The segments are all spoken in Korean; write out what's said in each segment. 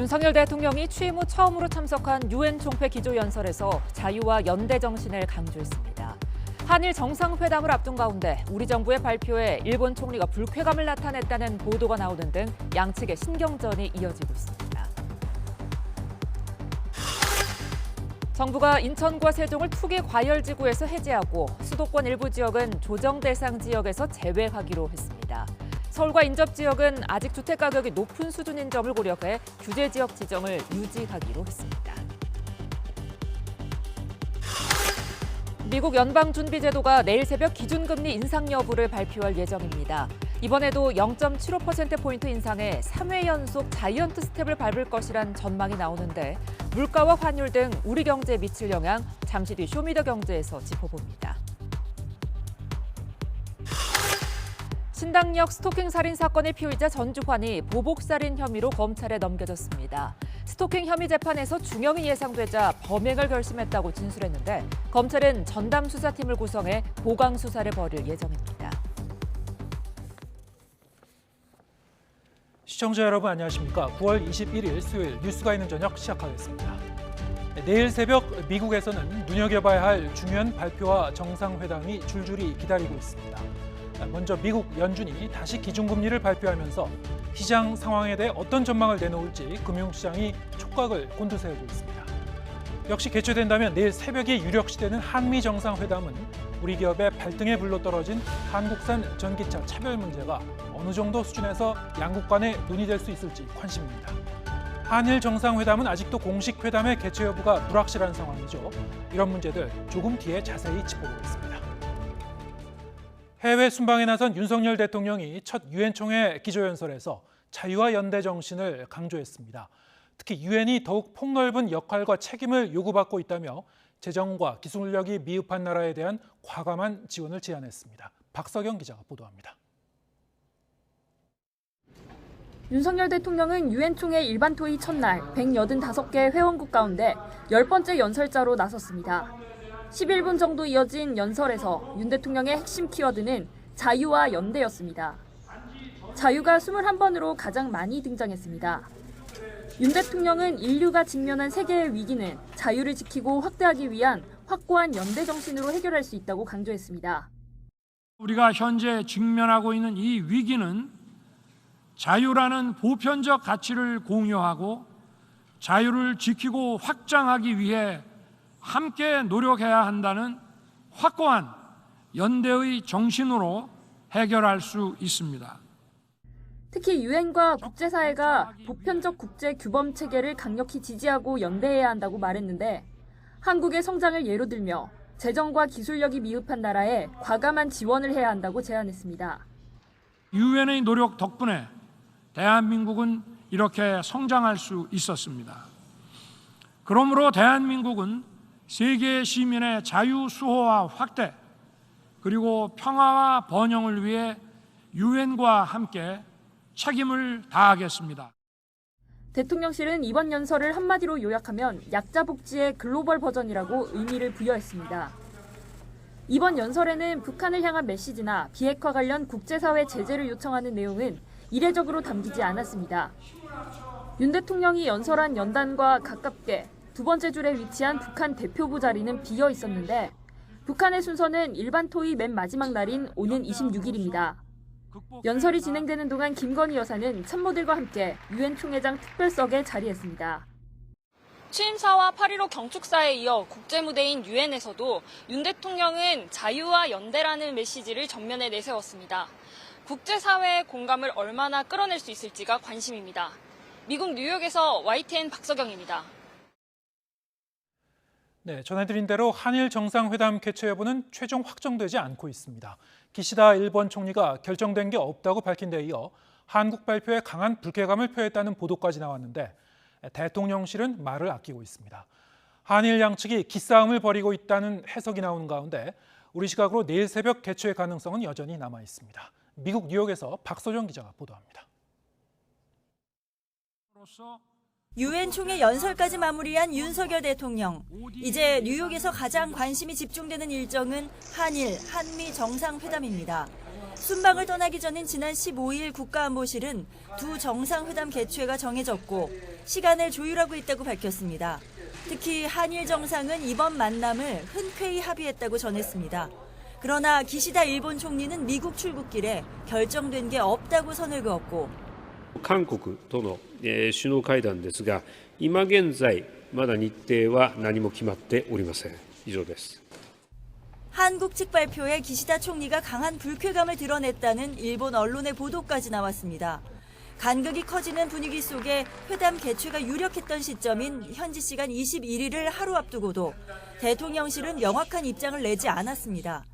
윤석열 대통령이 취임 후 처음으로 참석한 유엔 총회 기조연설에서 자유와 연대 정신을 강조했습니다. 한일 정상회담을 앞둔 가운데 우리 정부의 발표에 일본 총리가 불쾌감을 나타냈다는 보도가 나오는 등 양측의 신경전이 이어지고 있습니다. 정부가 인천과 세종을 투기 과열지구에서 해제하고 수도권 일부 지역은 조정 대상 지역에서 제외하기로 했습니다. 서울과 인접 지역은 아직 주택 가격이 높은 수준인 점을 고려해 규제 지역 지정을 유지하기로 했습니다. 미국 연방준비제도가 내일 새벽 기준금리 인상 여부를 발표할 예정입니다. 이번에도 0.75%포인트 인상에 3회 연속 자이언트 스텝을 밟을 것이란 전망이 나오는데 물가와 환율 등 우리 경제에 미칠 영향 잠시 뒤 쇼미더경제에서 짚어봅니다. 신당역 스토킹 살인 사건의 피의자 전주환이 보복살인 혐의로 검찰에 넘겨졌습니다. 스토킹 혐의 재판에서 중형이 예상되자 범행을 결심했다고 진술했는데 검찰은 전담 수사팀을 구성해 보강 수사를 벌일 예정입니다. 시청자 여러분 안녕하십니까? 9월 21일 수요일 뉴스가 있는 저녁 시작하겠습니다. 내일 새벽 미국에서는 눈여겨봐야 할 중요한 발표와 정상회담이 줄줄이 기다리고 있습니다. 먼저 미국 연준이 다시 기준금리를 발표하면서 시장 상황에 대해 어떤 전망을 내놓을지 금융시장이 촉각을 곤두세우고 있습니다. 역시 개최된다면 내일 새벽에 유력시되는 한미 정상회담은 우리 기업의 발등에 불러 떨어진 한국산 전기차 차별 문제가 어느 정도 수준에서 양국 간에 논의될 수 있을지 관심입니다. 한일 정상회담은 아직도 공식 회담의 개최 여부가 불확실한 상황이죠. 이런 문제들 조금 뒤에 자세히 짚어보겠습니다. 해외 순방에 나선 윤석열 대통령이 첫 유엔 총회 기조연설에서 자유와 연대 정신을 강조했습니다. 특히 유엔이 더욱 폭넓은 역할과 책임을 요구받고 있다며 재정과 기술력이 미흡한 나라에 대한 과감한 지원을 제안했습니다. 박석영 기자가 보도합니다. 윤석열 대통령은 유엔 총회 일반 토의 첫날 185개 회원국 가운데 10번째 연설자로 나섰습니다. 11분 정도 이어진 연설에서 윤 대통령의 핵심 키워드는 자유와 연대였습니다. 자유가 21번으로 가장 많이 등장했습니다. 윤 대통령은 인류가 직면한 세계의 위기는 자유를 지키고 확대하기 위한 확고한 연대 정신으로 해결할 수 있다고 강조했습니다. 우리가 현재 직면하고 있는 이 위기는 자유라는 보편적 가치를 공유하고 자유를 지키고 확장하기 위해 함께 노력해야 한다는 확고한 연대의 정신으로 해결할 수 있습니다. 특히 유엔과 국제사회가 보편적 국제 규범 체계를 강력히 지지하고 연대해야 한다고 말했는데 한국의 성장을 예로 들며 재정과 기술력이 미흡한 나라에 과감한 지원을 해야 한다고 제안했습니다. 유엔의 노력 덕분에 대한민국은 이렇게 성장할 수 있었습니다. 그러므로 대한민국은 세계 시민의 자유 수호와 확대 그리고 평화와 번영을 위해 유엔과 함께 책임을 다하겠습니다. 대통령실은 이번 연설을 한마디로 요약하면 약자 복지의 글로벌 버전이라고 의미를 부여했습니다. 이번 연설에는 북한을 향한 메시지나 비핵화 관련 국제사회 제재를 요청하는 내용은 이례적으로 담기지 않았습니다. 윤 대통령이 연설한 연단과 가깝게 두 번째 줄에 위치한 북한 대표부 자리는 비어 있었는데 북한의 순서는 일반 토의 맨 마지막 날인 오는 26일입니다. 연설이 진행되는 동안 김건희 여사는 참모들과 함께 유엔 총회장 특별석에 자리했습니다. 취임사와 8.15 경축사에 이어 국제무대인 유엔에서도 윤 대통령은 자유와 연대라는 메시지를 전면에 내세웠습니다. 국제사회의 공감을 얼마나 끌어낼 수 있을지가 관심입니다. 미국 뉴욕에서 YTN 박석영입니다. 네, 전해드린 대로 한일 정상회담 개최 여부는 최종 확정되지 않고 있습니다. 기시다 일본 총리가 결정된 게 없다고 밝힌 데 이어 한국 발표에 강한 불쾌감을 표했다는 보도까지 나왔는데 대통령실은 말을 아끼고 있습니다. 한일 양측이 기싸움을 벌이고 있다는 해석이 나오는 가운데 우리 시각으로 내일 새벽 개최의 가능성은 여전히 남아 있습니다. 미국 뉴욕에서 박소정 기자가 보도합니다. 유엔 총회 연설까지 마무리한 윤석열 대통령. 이제 뉴욕에서 가장 관심이 집중되는 일정은 한미 정상회담입니다. 순방을 떠나기 전인 지난 15일 국가안보실은 두 정상회담 개최가 정해졌고 시간을 조율하고 있다고 밝혔습니다. 특히 한일 정상은 이번 만남을 흔쾌히 합의했다고 전했습니다. 그러나 기시다 일본 총리는 미국 출국길에 결정된 게 없다고 선을 그었고 韓国との首脳会談ですが、今現在まだ日程は何も決まっておりません。以上です。 한국 측 발표에 기시다 총리가 강한 불쾌감을 드러냈다는 일본 언론의 보도까지 나왔습니다. 간극이 커지는 분위기 속에 회담 개최가 유력했던 시점인 현지 시간 21일을 하루 앞두고도 대통령실은 명확한 입장을 내지 않았습니다.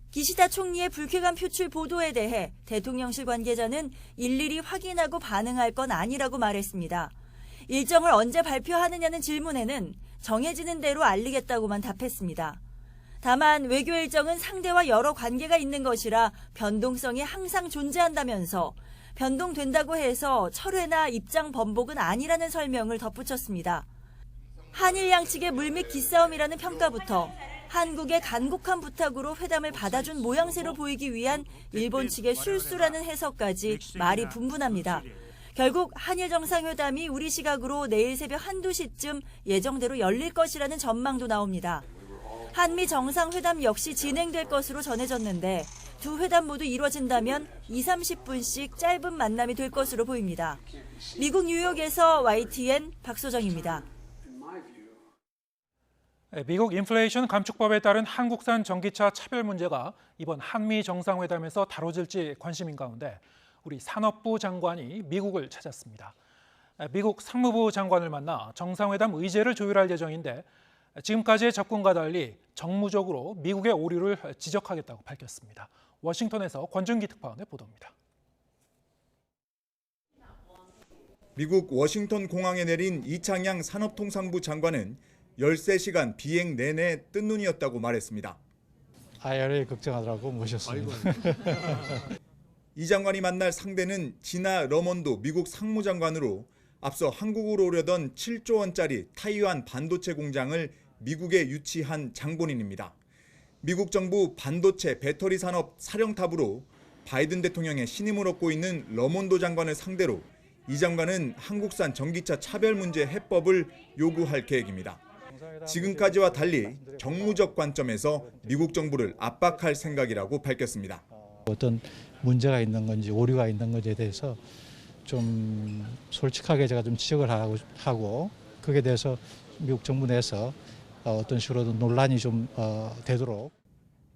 기시다 총리의 불쾌감 표출 보도에 대해 대통령실 관계자는 일일이 확인하고 반응할 건 아니라고 말했습니다. 일정을 언제 발표하느냐는 질문에는 정해지는 대로 알리겠다고만 답했습니다. 다만 외교 일정은 상대와 여러 관계가 있는 것이라 변동성이 항상 존재한다면서 변동된다고 해서 철회나 입장 번복은 아니라는 설명을 덧붙였습니다. 한일 양측의 물밑 기싸움이라는 평가부터 한국의 간곡한 부탁으로 회담을 받아준 모양새로 보이기 위한 일본 측의 술수라는 해석까지 말이 분분합니다. 결국 한일 정상회담이 우리 시각으로 내일 새벽 1~2시쯤 예정대로 열릴 것이라는 전망도 나옵니다. 한미 정상회담 역시 진행될 것으로 전해졌는데 두 회담 모두 이뤄진다면 20~30분씩 짧은 만남이 될 것으로 보입니다. 미국 뉴욕에서 YTN 박소정입니다. 미국 인플레이션 감축법에 따른 한국산 전기차 차별 문제가 이번 한미 정상회담에서 다뤄질지 관심인 가운데 우리 산업부 장관이 미국을 찾았습니다. 미국 상무부 장관을 만나 정상회담 의제를 조율할 예정인데 지금까지의 접근과 달리 정무적으로 미국의 오류를 지적하겠다고 밝혔습니다. 워싱턴에서 권준기 특파원의 보도입니다. 미국 워싱턴 공항에 내린 이창양 산업통상부 장관은 13시간 비행 내내 뜬 눈이었다고 말했습니다. IRA 걱정하더라고 모셨습니다. 이 장관이 만날 상대는 지나 러먼도 미국 상무장관으로 앞서 한국으로 오려던 7조 원짜리 타이완 반도체 공장을 미국에 유치한 장본인입니다. 미국 정부 반도체 배터리 산업 사령탑으로 바이든 대통령의 신임을 얻고 있는 러몬도 장관을 상대로 이 장관은 한국산 전기차 차별 문제 해법을 요구할 계획입니다. 지금까지와 달리 정무적 관점에서 미국 정부를 압박할 생각이라고 밝혔습니다. 어떤 문제가 있는 건지 오류가 있는 건지에 대해서 좀 솔직하게 제가 좀 지적을 하고 그에 대해서 미국 정부 내에서 어떤 식으로든 논란이 좀 되도록.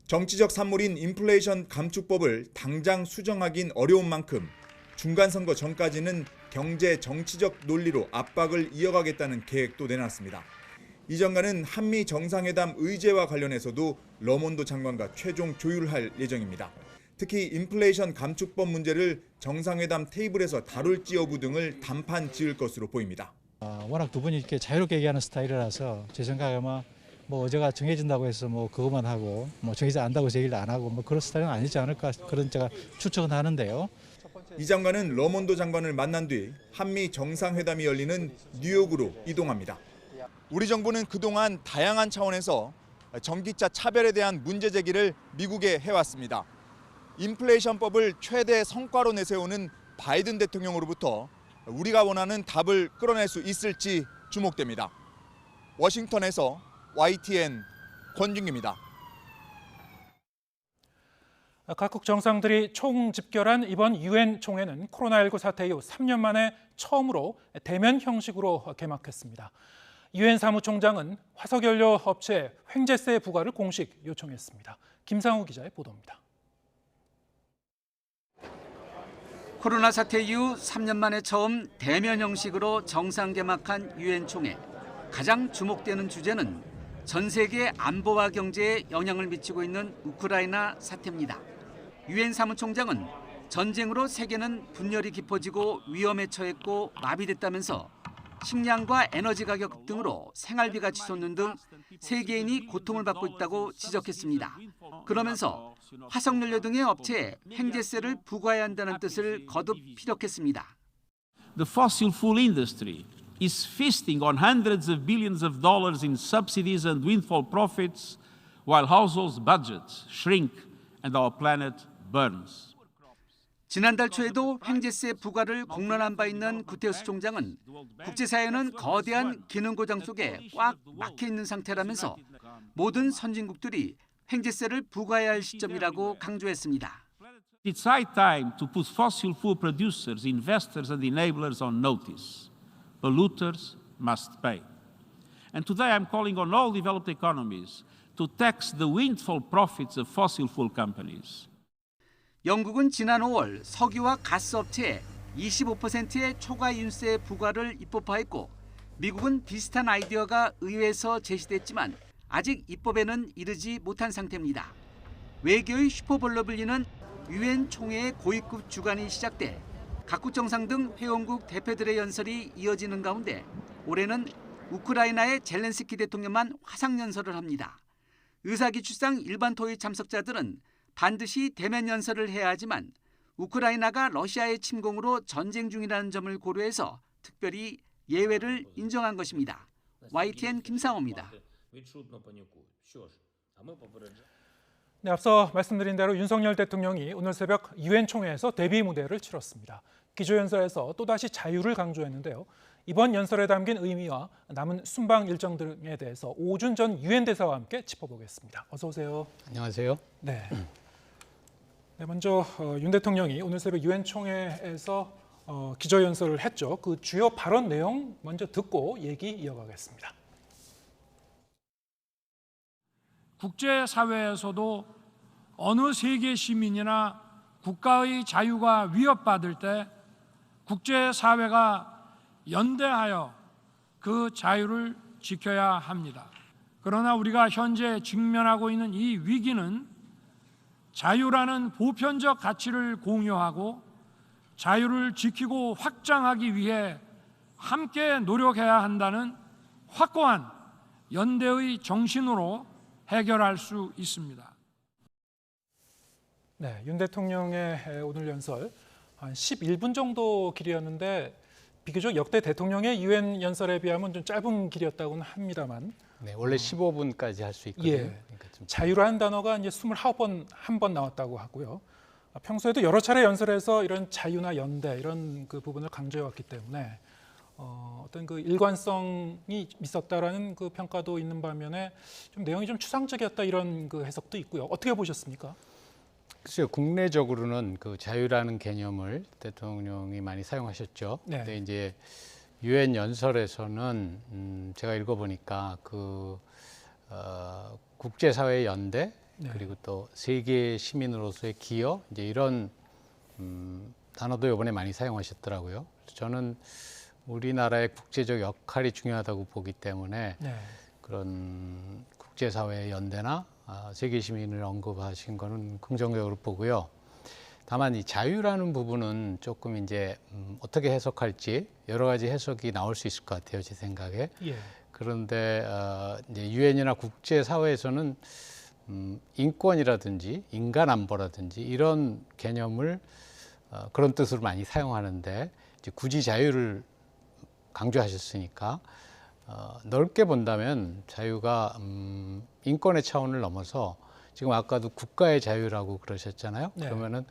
정치적 산물인 인플레이션 감축법을 당장 수정하긴 어려운 만큼 중간선거 전까지는 경제 정치적 논리로 압박을 이어가겠다는 계획도 내놨습니다. 이 장관은 한미 정상회담 의제와 관련해서도 러몬도 장관과 최종 조율할 예정입니다. 특히 인플레이션 감축법 문제를 정상회담 테이블에서 다룰지 여부 등을 단판 지을 것으로 보입니다. 워낙 두 분이 이렇게 자유롭게 얘기하는 스타일이라서 제 생각에 아마 뭐 어제가 정해진다고 해서 뭐 그것만 하고 뭐 정해지지 않다고 해서 얘기를 안 하고 뭐 그런 스타일은 아니지 않을까 그런 제가 추측은 하는데요. 이 장관은 러몬도 장관을 만난 뒤 한미 정상회담이 열리는 뉴욕으로 이동합니다. 우리 정부는 그동안 다양한 차원에서 전기차 차별에 대한 문제 제기를 미국에 해왔습니다. 인플레이션법을 최대 성과로 내세우는 바이든 대통령으로부터 우리가 원하는 답을 끌어낼 수 있을지 주목됩니다. 워싱턴에서 YTN 권준기입니다. 각국 정상들이 총집결한 이번 유엔 총회는 코로나19 사태 이후 3년 만에 처음으로 대면 형식으로 개막했습니다. 유엔 사무총장은 화석연료 업체 횡재세 부과를 공식 요청했습니다. 김상우 기자의 보도입니다. 코로나 사태 이후 3년 만에 처음 대면 형식으로 정상 개막한 유엔 총회. 가장 주목되는 주제는 전 세계 안보와 경제에 영향을 미치고 있는 우크라이나 사태입니다. 유엔 사무총장은 전쟁으로 세계는 분열이 깊어지고 위험에 처했고 마비됐다면서 식량과 에너지 가격 등으로 생활비가 치솟는 등 세계인이 고통을 받고 있다고 지적했습니다. 그러면서 화석연료 등의 업체에 횡재세를 부과해야 한다는 뜻을 거듭 피력했습니다. The fossil fuel industry is feasting on hundreds of billions of dollars in subsidies and windfall profits while households' budgets shrink and our planet burns. 지난달 초에도 횡재세 부과를 공론한 바 있는 구테우스 총장은 국제사회는 거대한 기능 고장 속에 꽉 막혀 있는 상태라면서 모든 선진국들이 횡재세를 부과해야 할 시점이라고 강조했습니다. It's high time to put fossil fuel producers, investors and enablers on notice. Polluters must pay. And today I'm calling on all developed economies to tax the windfall profits of fossil fuel companies. 영국은 지난 5월 석유와 가스 업체에 25%의 초과 윤세 부과를 입법화했고 미국은 비슷한 아이디어가 의회에서 제시됐지만 아직 입법에는 이르지 못한 상태입니다. 외교의 슈퍼볼로 불리는 유엔 총회의 고위급 주간이 시작돼 각국 정상 등 회원국 대표들의 연설이 이어지는 가운데 올해는 우크라이나의 젤렌스키 대통령만 화상 연설을 합니다. 의사기출상 일반 토의 참석자들은 반드시 대면 연설을 해야 하지만 우크라이나가 러시아의 침공으로 전쟁 중이라는 점을 고려해서 특별히 예외를 인정한 것입니다. YTN 김상호입니다. 네, 앞서 말씀드린 대로 윤석열 대통령이 오늘 새벽 유엔 총회에서 대비 무대를 치렀습니다. 기조연설에서 또다시 자유를 강조했는데요. 이번 연설에 담긴 의미와 남은 순방 일정 등에 대해서 오준 전 유엔 대사와 함께 짚어보겠습니다. 어서 오세요. 안녕하세요. 네. 네, 먼저 윤 대통령이 오늘 새벽 유엔 총회에서 기조연설을 했죠. 그 주요 발언 내용 먼저 듣고 얘기 이어가겠습니다. 국제사회에서도 어느 세계 시민이나 국가의 자유가 위협받을 때 국제사회가 연대하여 그 자유를 지켜야 합니다. 그러나 우리가 현재 직면하고 있는 이 위기는 자유라는 보편적 가치를 공유하고 자유를 지키고 확장하기 위해 함께 노력해야 한다는 확고한 연대의 정신으로 해결할 수 있습니다. 네, 윤 대통령의 오늘 연설 한 11분 정도 길이었는데 비교적 역대 대통령의 유엔 연설에 비하면 좀 짧은 길이었다고는 합니다만 네, 원래 15분까지 할 수 있거든요. 예, 그러니까 좀... 자유라는 단어가 이제 29번 한 번 나왔다고 하고요. 평소에도 여러 차례 연설에서 이런 자유나 연대 이런 그 부분을 강조해왔기 때문에 어떤 그 일관성이 있었다라는 그 평가도 있는 반면에 좀 내용이 좀 추상적이었다 이런 그 해석도 있고요. 어떻게 보셨습니까? 글쎄요, 국내적으로는 그 자유라는 개념을 대통령이 많이 사용하셨죠. 네. 근데 이제 유엔 연설에서는 제가 읽어보니까 그 국제사회의 연대 네. 그리고 또 세계 시민으로서의 기여 이제 이런 단어도 이번에 많이 사용하셨더라고요. 저는 우리나라의 국제적 역할이 중요하다고 보기 때문에 네. 그런 국제사회의 연대나 세계 시민을 언급하신 거는 긍정적으로 보고요. 다만 이 자유라는 부분은 조금 이제 어떻게 해석할지 여러 가지 해석이 나올 수 있을 것 같아요, 제 생각에. 예. 그런데 이제 유엔이나 국제사회에서는 인권이라든지 인간 안보라든지 이런 개념을 그런 뜻으로 많이 사용하는데 이제 굳이 자유를 강조하셨으니까 넓게 본다면 자유가 인권의 차원을 넘어서 지금 아까도 국가의 자유라고 그러셨잖아요. 네. 그러면은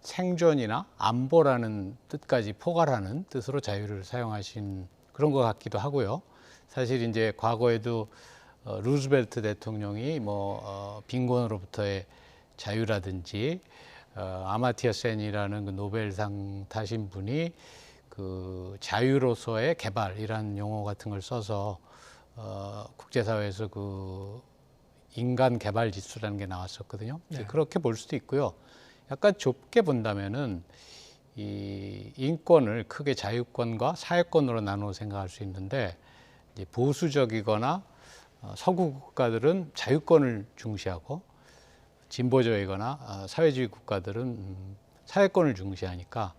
생존이나 안보라는 뜻까지 포괄하는 뜻으로 자유를 사용하신 그런 것 같기도 하고요. 사실 이제 과거에도 루즈벨트 대통령이 빈곤으로부터의 자유라든지 아마티아 센이라는 그 노벨상 타신 분이 그 자유로서의 개발이라는 용어 같은 걸 써서 국제사회에서 그 인간 개발 지수라는 게 나왔었거든요. 네. 그렇게 볼 수도 있고요. 약간 좁게 본다면은 이 인권을 크게 자유권과 사회권으로 나누어 생각할 수 있는데 이제 보수적이거나 서구 국가들은 자유권을 중시하고 진보적이거나 사회주의 국가들은 사회권을 중시하니까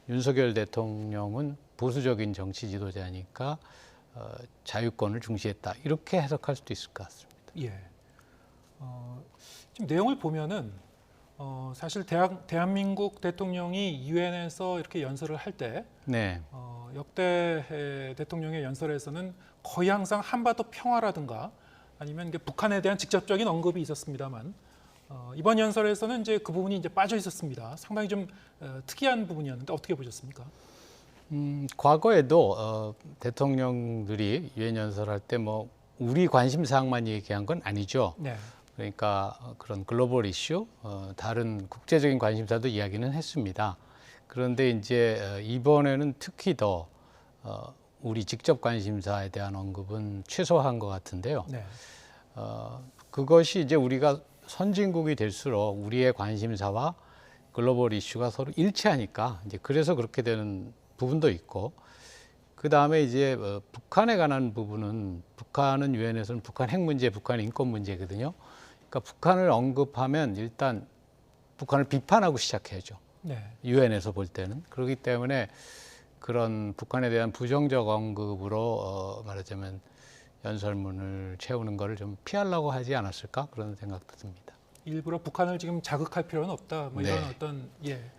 윤석열 대통령은 보수적인 정치 지도자니까 자유권을 중시했다 이렇게 해석할 수도 있을 것 같습니다. 예. 지금 내용을 보면은 사실 대한민국 대통령이 유엔에서 이렇게 연설을 할 때 네. 역대 대통령의 연설에서는 거의 항상 한반도 평화라든가 아니면 북한에 대한 직접적인 언급이 있었습니다만 이번 연설에서는 이제 그 부분이 이제 빠져 있었습니다. 상당히 좀 특이한 부분이었는데 어떻게 보셨습니까? 과거에도 대통령들이 유엔 연설할 때 뭐 우리 관심 사항만 얘기한 건 아니죠. 네. 그러니까 그런 글로벌 이슈, 다른 국제적인 관심사도 이야기는 했습니다. 그런데 이제 이번에는 특히 더 우리 직접 관심사에 대한 언급은 최소화한 것 같은데요. 네. 그것이 이제 우리가 선진국이 될수록 우리의 관심사와 글로벌 이슈가 서로 일치하니까 이제 그래서 그렇게 되는 부분도 있고, 그 다음에 이제 북한에 관한 부분은 북한은 유엔에서는 북한 핵 문제, 북한 인권 문제거든요. 그러니까 북한을 언급하면 일단 북한을 비판하고 시작해야죠. 네. 유엔에서 볼 때는. 그렇기 때문에 그런 북한에 대한 부정적 언급으로 말하자면 연설문을 채우는 것을 좀 피하려고 하지 않았을까 그런 생각도 듭니다. 일부러 북한을 지금 자극할 필요는 없다. 뭐 이런 네. 어떤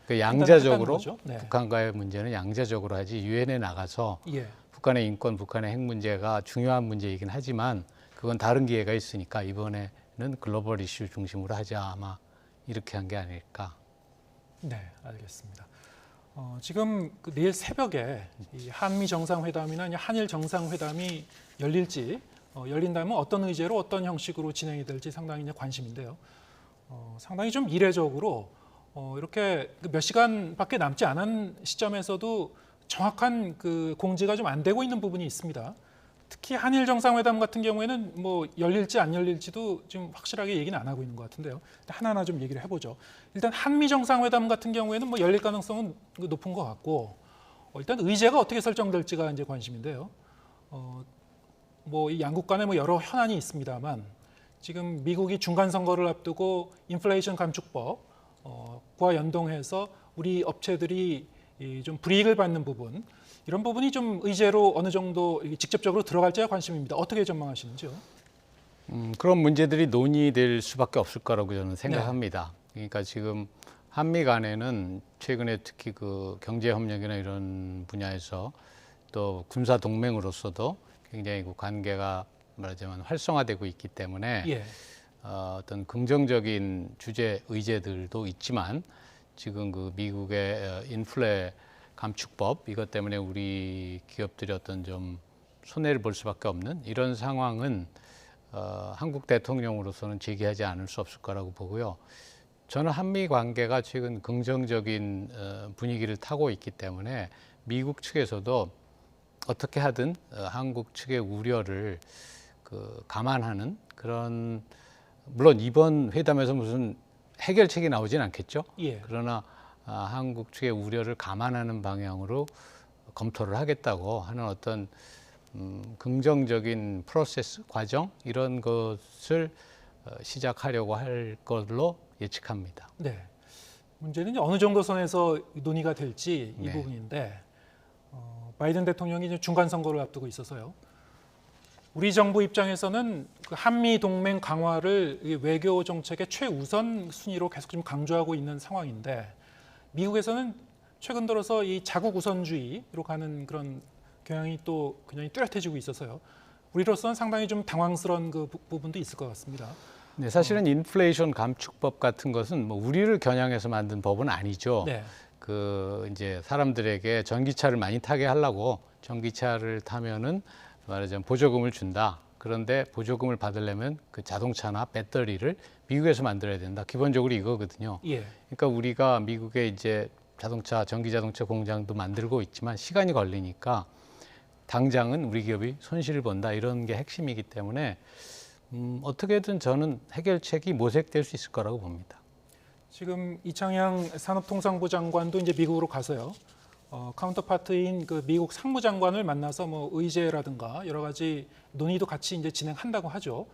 그 양자적으로 네. 북한과의 문제는 양자적으로 하지 유엔에 나가서 예. 북한의 인권, 북한의 핵 문제가 중요한 문제이긴 하지만 그건 다른 기회가 있으니까 이번에는 글로벌 이슈 중심으로 하자, 아마 이렇게 한 게 아닐까. 네, 알겠습니다. 지금 내일 새벽에 이 한미 정상회담이나 한일 정상회담이 열릴지 열린다면 어떤 의제로 어떤 형식으로 진행이 될지 상당히 관심인데요. 상당히 좀 이례적으로 이렇게 몇 시간밖에 남지 않은 시점에서도 정확한 그 공지가 좀 안 되고 있는 부분이 있습니다. 특히 한일 정상회담 같은 경우에는 뭐 열릴지 안 열릴지도 지금 확실하게 얘기는 안 하고 있는 것 같은데요. 하나하나 좀 얘기를 해보죠. 일단 한미 정상회담 같은 경우에는 뭐 열릴 가능성은 높은 것 같고, 일단 의제가 어떻게 설정될지가 이제 관심인데요. 뭐 이 양국 간에 뭐 여러 현안이 있습니다만 지금 미국이 중간 선거를 앞두고 인플레이션 감축법과 연동해서 우리 업체들이 좀 불이익을 받는 부분, 이런 부분이 좀 의제로 어느 정도 직접적으로 들어갈지가 관심입니다. 어떻게 전망하시는지요? 그런 문제들이 논의될 수밖에 없을 거라고 저는 생각합니다. 네. 그러니까 지금 한미 간에는 최근에 특히 그 경제 협력이나 이런 분야에서 또 군사 동맹으로서도 굉장히 그 관계가 말하자면 활성화되고 있기 때문에 예. 어떤 긍정적인 주제 의제들도 있지만 지금 그 미국의 인플레 감축법 이것 때문에 우리 기업들이 어떤 좀 손해를 볼 수밖에 없는 이런 상황은 한국 대통령으로서는 제기하지 않을 수 없을 거라고 보고요. 저는 한미 관계가 최근 긍정적인 분위기를 타고 있기 때문에 미국 측에서도 어떻게 하든 한국 측의 우려를 감안하는 그런, 물론 이번 회담에서 무슨 해결책이 나오진 않겠죠. 예. 그러나 한국 측의 우려를 감안하는 방향으로 검토를 하겠다고 하는 어떤 긍정적인 프로세스, 과정 이런 것을 시작하려고 할 걸로 예측합니다. 네. 문제는 이제 어느 정도 선에서 논의가 될지 이 네. 부분인데 바이든 대통령이 이제 중간 선거를 앞두고 있어서요. 우리 정부 입장에서는 그 한미 동맹 강화를 외교 정책의 최우선 순위로 계속 좀 강조하고 있는 상황인데 미국에서는 최근 들어서 이 자국 우선주의로 가는 그런 경향이 또 굉장히 뚜렷해지고 있어서요. 우리로서는 상당히 좀 당황스러운 그 부분도 있을 것 같습니다. 네, 사실은 인플레이션 감축법 같은 것은 뭐 우리를 겨냥해서 만든 법은 아니죠. 네. 그 이제 사람들에게 전기차를 많이 타게 하려고 전기차를 타면은 말하자면 보조금을 준다. 그런데 보조금을 받으려면 그 자동차나 배터리를 미국에서 만들어야 된다. 기본적으로 이거거든요. 예. 그러니까 우리가 미국에 이제 자동차, 전기 자동차 공장도 만들고 있지만 시간이 걸리니까 당장은 우리 기업이 손실을 본다. 이런 게 핵심이기 때문에 어떻게든 저는 해결책이 모색될 수 있을 거라고 봅니다. 지금 이창양 산업통상부 장관도 이제 미국으로 가서요. 카운터파트인 그 미국 상무장관을 만나서 뭐 의제라든가 여러 가지 논의도 같이 이제 진행한다고 하죠.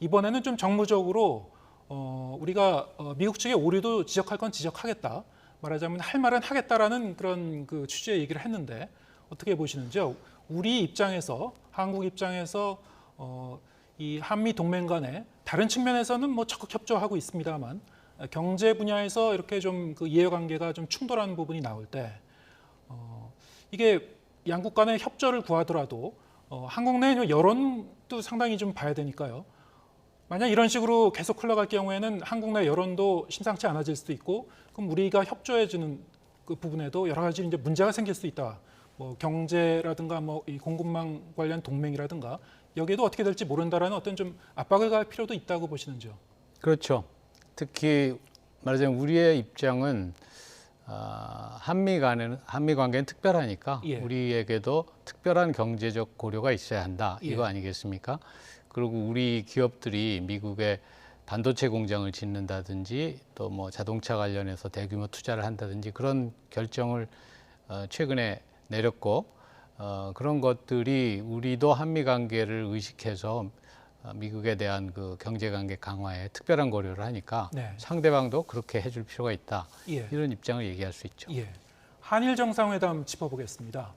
이번에는 좀 정무적으로 우리가 미국 측의 오류도 지적할 건 지적하겠다. 말하자면 할 말은 하겠다라는 그런 그 취지의 얘기를 했는데 어떻게 보시는지요? 우리 입장에서 한국 입장에서 이 한미 동맹 간에 다른 측면에서는 뭐 적극 협조하고 있습니다만 경제 분야에서 이렇게 좀 그 이해관계가 좀 충돌하는 부분이 나올 때 이게 양국 간의 협조를 구하더라도 한국 내 여론도 상당히 좀 봐야 되니까요. 만약 이런 식으로 계속 흘러갈 경우에는 한국 내 여론도 심상치 않아질 수도 있고, 그럼 우리가 협조해주는 그 부분에도 여러 가지 이제 문제가 생길 수 있다. 뭐 경제라든가 뭐 이 공급망 관련 동맹이라든가 여기에도 어떻게 될지 모른다라는 어떤 좀 압박을 가할 필요도 있다고 보시는지요? 그렇죠. 특히 말하자면 우리의 입장은 한미 관계는 특별하니까 예. 우리에게도 특별한 경제적 고려가 있어야 한다. 이거 예. 아니겠습니까? 그리고 우리 기업들이 미국에 반도체 공장을 짓는다든지 또 뭐 자동차 관련해서 대규모 투자를 한다든지 그런 결정을 최근에 내렸고 그런 것들이 우리도 한미 관계를 의식해서 미국에 대한 그 경제 관계 강화에 특별한 고려를 하니까 네. 상대방도 그렇게 해줄 필요가 있다. 예. 이런 입장을 얘기할 수 있죠. 예. 한일 정상회담 짚어보겠습니다.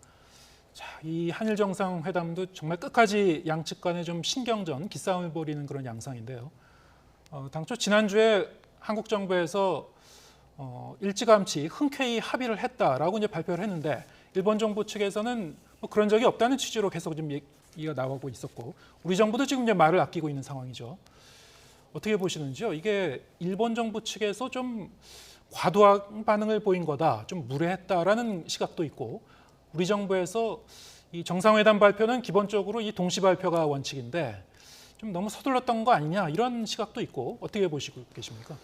자, 이 한일 정상회담도 정말 끝까지 양측 간에 좀 신경전, 기싸움을 벌이는 그런 양상인데요. 당초 지난주에 한국 정부에서 일찌감치 흔쾌히 합의를 했다라고 이제 발표를 했는데 일본 정부 측에서는 뭐 그런 적이 없다는 취지로 계속 좀 얘기가 나오고 있었고 우리 정부도 지금 이제 말을 아끼고 있는 상황이죠. 어떻게 보시는지요? 이게 일본 정부 측에서 좀 과도한 반응을 보인 거다, 좀 무례했다라는 시각도 있고 우리 정부에서 이 정상회담 발표는 기본적으로 이 동시 발표가 원칙인데 좀 너무 서둘렀던 거 아니냐 이런 시각도 있고 어떻게 보시고 계십니까?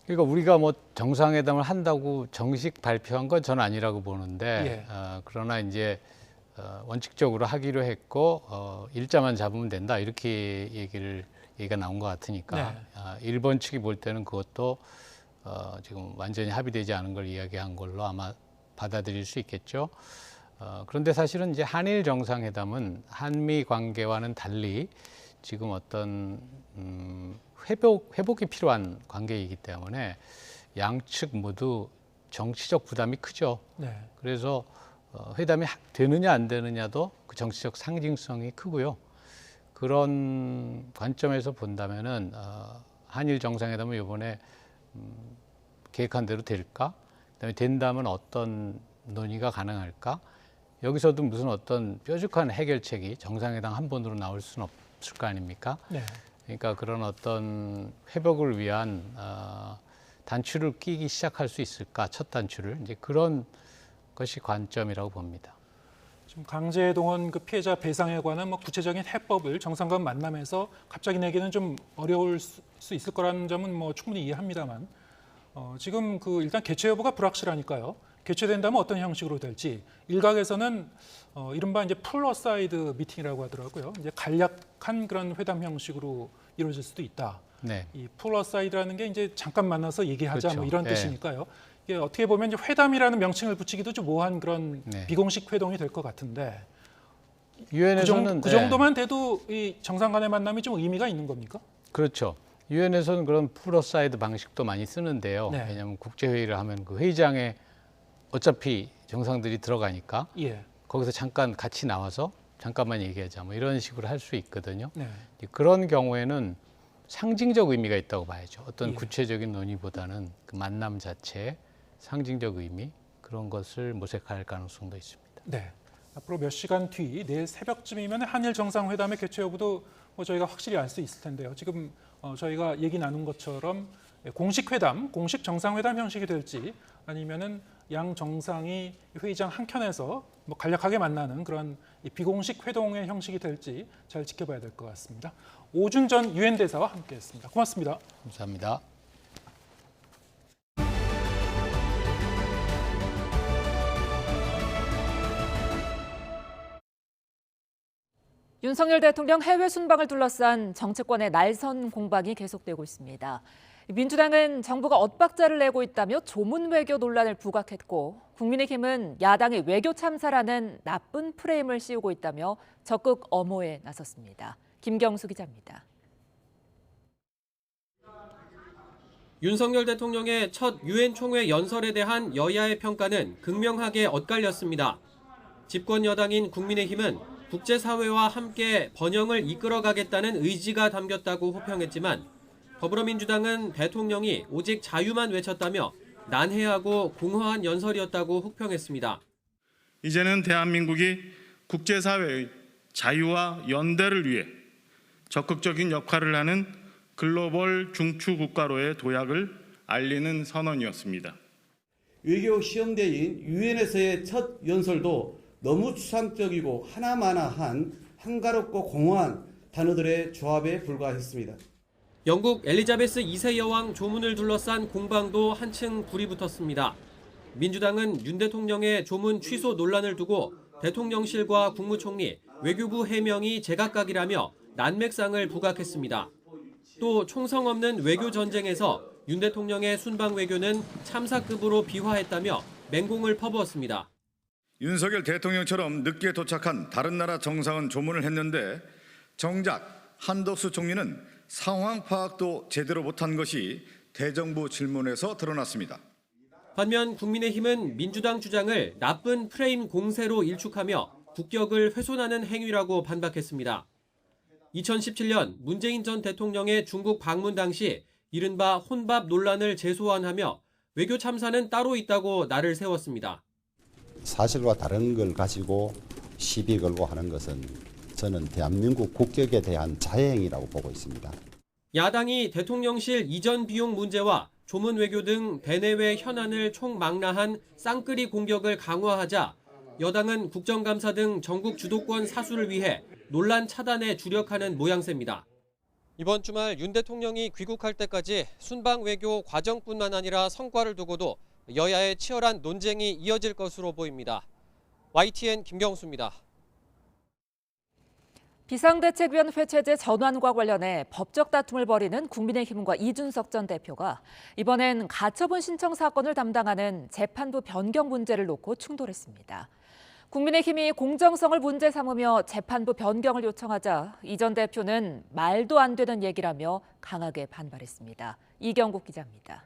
그러니까 우리가 뭐 정상회담을 한다고 정식 발표한 건 전 아니라고 보는데 예. 그러나 이제 원칙적으로 하기로 했고 일자만 잡으면 된다 이렇게 얘기가 나온 것 같으니까 네. 일본 측이 볼 때는 그것도 지금 완전히 합의되지 않은 걸 이야기한 걸로 아마 받아들일 수 있겠죠. 그런데 사실은 이제 한일 정상회담은 한미 관계와는 달리 지금 어떤 회복이 필요한 관계이기 때문에 양측 모두 정치적 부담이 크죠. 네. 그래서 회담이 되느냐 안 되느냐도 그 정치적 상징성이 크고요. 그런 관점에서 본다면은 한일 정상회담은 이번에 계획한 대로 될까? 그다음에 된다면 어떤 논의가 가능할까? 여기서도 무슨 어떤 뾰족한 해결책이 정상회담 한 번으로 나올 수는 없을 거 아닙니까? 네. 그러니까 그런 어떤 회복을 위한 단추를 끼기 시작할 수 있을까? 첫 단추를 이제 그런 것이 관점이라고 봅니다. 지금 강제동원 그 피해자 배상에 관한 뭐 구체적인 해법을 정상 간 만남에서 갑자기 내기는 좀 어려울 수 있을 거라는 점은 뭐 충분히 이해합니다만 지금 그 일단 개최 여부가 불확실하니까요. 개최된다면 어떤 형식으로 될지 일각에서는 이른바 이제 풀 어사이드 미팅이라고 하더라고요. 이제 간략한 그런 회담 형식으로 이루어질 수도 있다. 네. 이 풀 어사이드라는 게 이제 잠깐 만나서 얘기하자 그렇죠. 뭐 이런 네. 뜻이니까요. 이게 어떻게 보면 이제 회담이라는 명칭을 붙이기도 좀 모호한 그런 네. 비공식 회동이 될 것 같은데 유엔에서는 그 정도만 돼도 이 정상 간의 만남이 좀 의미가 있는 겁니까? 그렇죠. 유엔에서는 그런 풀어사이드 방식도 많이 쓰는데요. 네. 왜냐하면 국제회의를 하면 그 회의장에 어차피 정상들이 들어가니까 예. 거기서 잠깐 같이 나와서 잠깐만 얘기하자 뭐 이런 식으로 할 수 있거든요. 네. 그런 경우에는 상징적 의미가 있다고 봐야죠. 어떤 예. 구체적인 논의보다는 그 만남 자체의 상징적 의미 그런 것을 모색할 가능성도 있습니다. 네. 앞으로 몇 시간 뒤 내일 새벽쯤이면 한일 정상회담의 개최 여부도 뭐 저희가 확실히 알 수 있을 텐데요. 지금 저희가 얘기 나눈 것처럼 공식 회담, 공식 정상회담 형식이 될지 아니면은 양 정상이 회의장 한켠에서 뭐 간략하게 만나는 그런 비공식 회동의 형식이 될지 잘 지켜봐야 될 것 같습니다. 오준전 유엔 대사와 함께했습니다. 고맙습니다. 감사합니다. 윤석열 대통령 해외 순방을 둘러싼 정치권의 날선 공방이 계속되고 있습니다. 민주당은 정부가 엇박자를 내고 있다며 조문 외교 논란을 부각했고 국민의힘은 야당의 외교 참사라는 나쁜 프레임을 씌우고 있다며 적극 엄호에 나섰습니다. 김경수 기자입니다. 윤석열 대통령의 첫 유엔 총회 연설에 대한 여야의 평가는 극명하게 엇갈렸습니다. 집권 여당인 국민의힘은 국제사회와 함께 번영을 이끌어가겠다는 의지가 담겼다고 호평했지만 더불어민주당은 대통령이 오직 자유만 외쳤다며 난해하고 공허한 연설이었다고 혹평했습니다. 이제는 대한민국이 국제사회의 자유와 연대를 위해 적극적인 역할을 하는 글로벌 중추 국가로의 도약을 알리는 선언이었습니다. 외교 시험대인 유엔에서의 첫 연설도 너무 추상적이고 하나마나한 한가롭고 공허한 단어들의 조합에 불과했습니다. 영국 엘리자베스 2세 여왕 조문을 둘러싼 공방도 한층 불이 붙었습니다. 민주당은 윤 대통령의 조문 취소 논란을 두고 대통령실과 국무총리, 외교부 해명이 제각각이라며 난맥상을 부각했습니다. 또 총성 없는 외교 전쟁에서 윤 대통령의 순방 외교는 참사급으로 비화했다며 맹공을 퍼부었습니다. 윤석열 대통령처럼 늦게 도착한 다른 나라 정상은 조문을 했는데 정작 한덕수 총리는 상황 파악도 제대로 못한 것이 대정부 질문에서 드러났습니다. 반면 국민의힘은 민주당 주장을 나쁜 프레임 공세로 일축하며 국격을 훼손하는 행위라고 반박했습니다. 2017년 문재인 전 대통령의 중국 방문 당시 이른바 혼밥 논란을 재소환하며 외교 참사는 따로 있다고 날을 세웠습니다. 사실과 다른 걸 가지고 시비 걸고 하는 것은 저는 대한민국 국격에 대한 자해행위라고 보고 있습니다. 야당이 대통령실 이전 비용 문제와 조문 외교 등 대내외 현안을 총망라한 쌍끌이 공격을 강화하자 여당은 국정감사 등 전국 주도권 사수를 위해 논란 차단에 주력하는 모양새입니다. 이번 주말 윤 대통령이 귀국할 때까지 순방 외교 과정뿐만 아니라 성과를 두고도 여야의 치열한 논쟁이 이어질 것으로 보입니다. YTN 김경수입니다. 비상대책위원회 체제 전환과 관련해 법적 다툼을 벌이는 국민의힘과 이준석 전 대표가 이번엔 가처분 신청 사건을 담당하는 재판부 변경 문제를 놓고 충돌했습니다. 국민의힘이 공정성을 문제 삼으며 재판부 변경을 요청하자 이 전 대표는 말도 안 되는 얘기라며 강하게 반발했습니다. 이경국 기자입니다.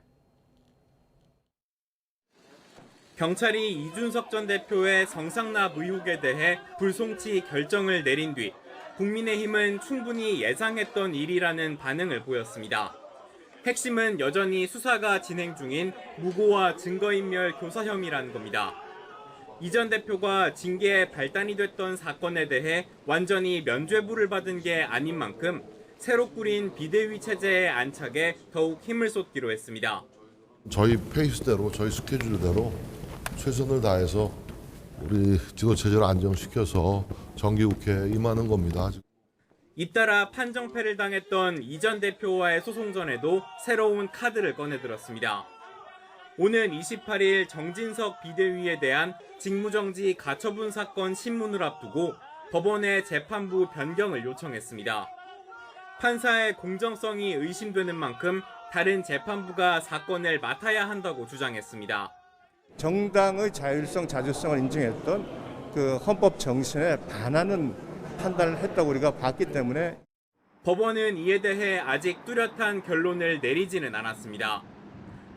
경찰이 이준석 전 대표의 성상납 의혹에 대해 불송치 결정을 내린 뒤 국민의힘은 충분히 예상했던 일이라는 반응을 보였습니다. 핵심은 여전히 수사가 진행 중인 무고와 증거인멸 교사 혐의라는 겁니다. 이 전 대표가 징계에 발단이 됐던 사건에 대해 완전히 면죄부를 받은 게 아닌 만큼 새로 꾸린 비대위 체제의 안착에 더욱 힘을 쏟기로 했습니다. 저희 페이스대로, 저희 스케줄대로 최선을 다해서 우리 지도체제를 안정시켜서 정기국회에 임하는 겁니다. 잇따라 판정패를 당했던 이 전 대표와의 소송전에도 새로운 카드를 꺼내들었습니다. 오는 28일 정진석 비대위에 대한 직무정지 가처분 사건 신문을 앞두고 법원에 재판부 변경을 요청했습니다. 판사의 공정성이 의심되는 만큼 다른 재판부가 사건을 맡아야 한다고 주장했습니다. 정당의 자율성, 자주성을 인정했던 그 헌법 정신에 반하는 판단을 했다고 우리가 봤기 때문에 법원은 이에 대해 아직 뚜렷한 결론을 내리지는 않았습니다.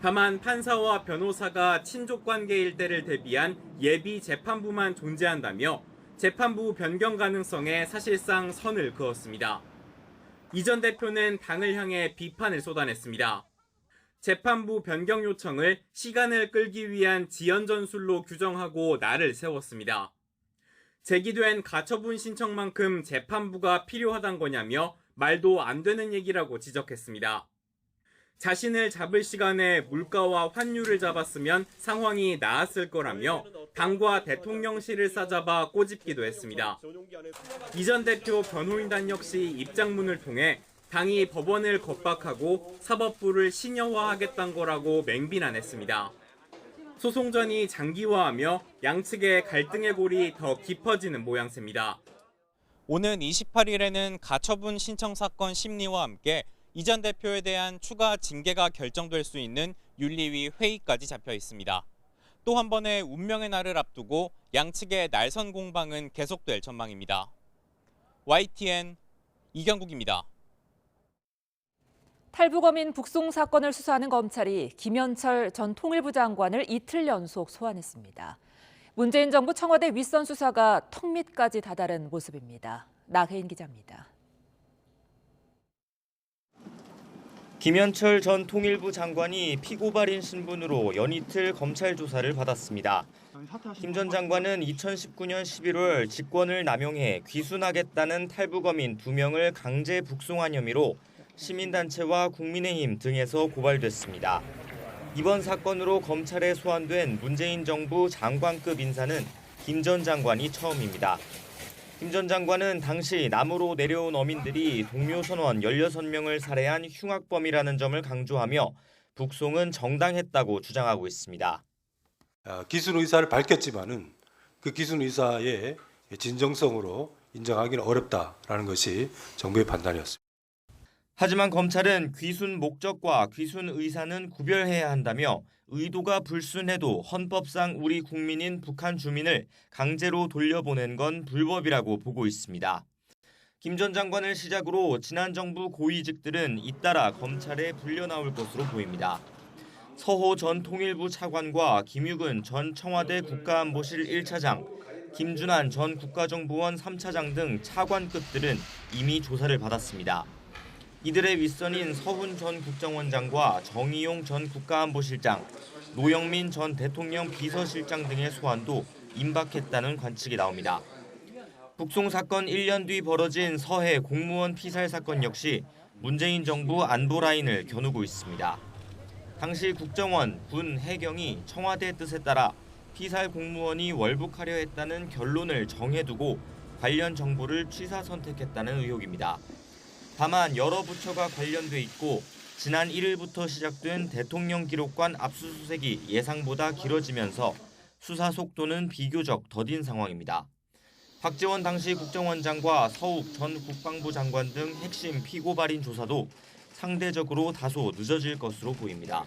다만 판사와 변호사가 친족 관계일 때를 대비한 예비 재판부만 존재한다며 재판부 변경 가능성에 사실상 선을 그었습니다. 이 전 대표는 당을 향해 비판을 쏟아냈습니다. 재판부 변경 요청을 시간을 끌기 위한 지연 전술로 규정하고 날을 세웠습니다. 제기된 가처분 신청만큼 재판부가 필요하단 거냐며 말도 안 되는 얘기라고 지적했습니다. 자신을 잡을 시간에 물가와 환율을 잡았으면 상황이 나았을 거라며 당과 대통령실을 싸잡아 꼬집기도 했습니다. 이 전 대표 변호인단 역시 입장문을 통해 당이 법원을 겁박하고 사법부를 신여화하겠다는 거라고 맹비난했습니다. 소송전이 장기화하며 양측의 갈등의 골이 더 깊어지는 모양새입니다. 오는 28일에는 가처분 신청 사건 심리와 함께 이 전 대표에 대한 추가 징계가 결정될 수 있는 윤리위 회의까지 잡혀 있습니다. 또 한 번의 운명의 날을 앞두고 양측의 날선 공방은 계속될 전망입니다. YTN 이경국입니다. 탈북어민 북송 사건을 수사하는 검찰이 김현철 전 통일부 장관을 이틀 연속 소환했습니다. 문재인 정부 청와대 윗선 수사가 턱밑까지 다다른 모습입니다. 나혜인 기자입니다. 김현철 전 통일부 장관이 피고발인 신분으로 연이틀 검찰 조사를 받았습니다. 김 전 장관은 2019년 11월 직권을 남용해 귀순하겠다는 탈북어민 2명을 강제 북송한 혐의로 시민단체와 국민의힘 등에서 고발됐습니다. 이번 사건으로 검찰에 소환된 문재인 정부 장관급 인사는 김 전 장관이 처음입니다. 김 전 장관은 당시 남으로 내려온 어민들이 동료 선원 16명을 살해한 흉악범이라는 점을 강조하며 북송은 정당했다고 주장하고 있습니다. 기순 의사를 밝혔지만은 그 기순 의사의 진정성으로 인정하기는 어렵다라는 것이 정부의 판단이었습니다. 하지만 검찰은 귀순 목적과 귀순 의사는 구별해야 한다며 의도가 불순해도 헌법상 우리 국민인 북한 주민을 강제로 돌려보낸 건 불법이라고 보고 있습니다. 김 전 장관을 시작으로 지난 정부 고위직들은 잇따라 검찰에 불려나올 것으로 보입니다. 서호 전 통일부 차관과 김육은 전 청와대 국가안보실 1차장, 김준한 전 국가정보원 3차장 등 차관급들은 이미 조사를 받았습니다. 이들의 윗선인 서훈 전 국정원장과 정의용 전 국가안보실장, 노영민 전 대통령 비서실장 등의 소환도 임박했다는 관측이 나옵니다. 북송 사건 1년 뒤 벌어진 서해 공무원 피살 사건 역시 문재인 정부 안보 라인을 겨누고 있습니다. 당시 국정원, 군, 해경이 청와대 뜻에 따라 피살 공무원이 월북하려 했다는 결론을 정해두고 관련 정보를 취사 선택했다는 의혹입니다. 다만 여러 부처가 관련돼 있고 지난 1일부터 시작된 대통령 기록관 압수수색이 예상보다 길어지면서 수사 속도는 비교적 더딘 상황입니다. 박지원 당시 국정원장과 서욱 전 국방부 장관 등 핵심 피고발인 조사도 상대적으로 다소 늦어질 것으로 보입니다.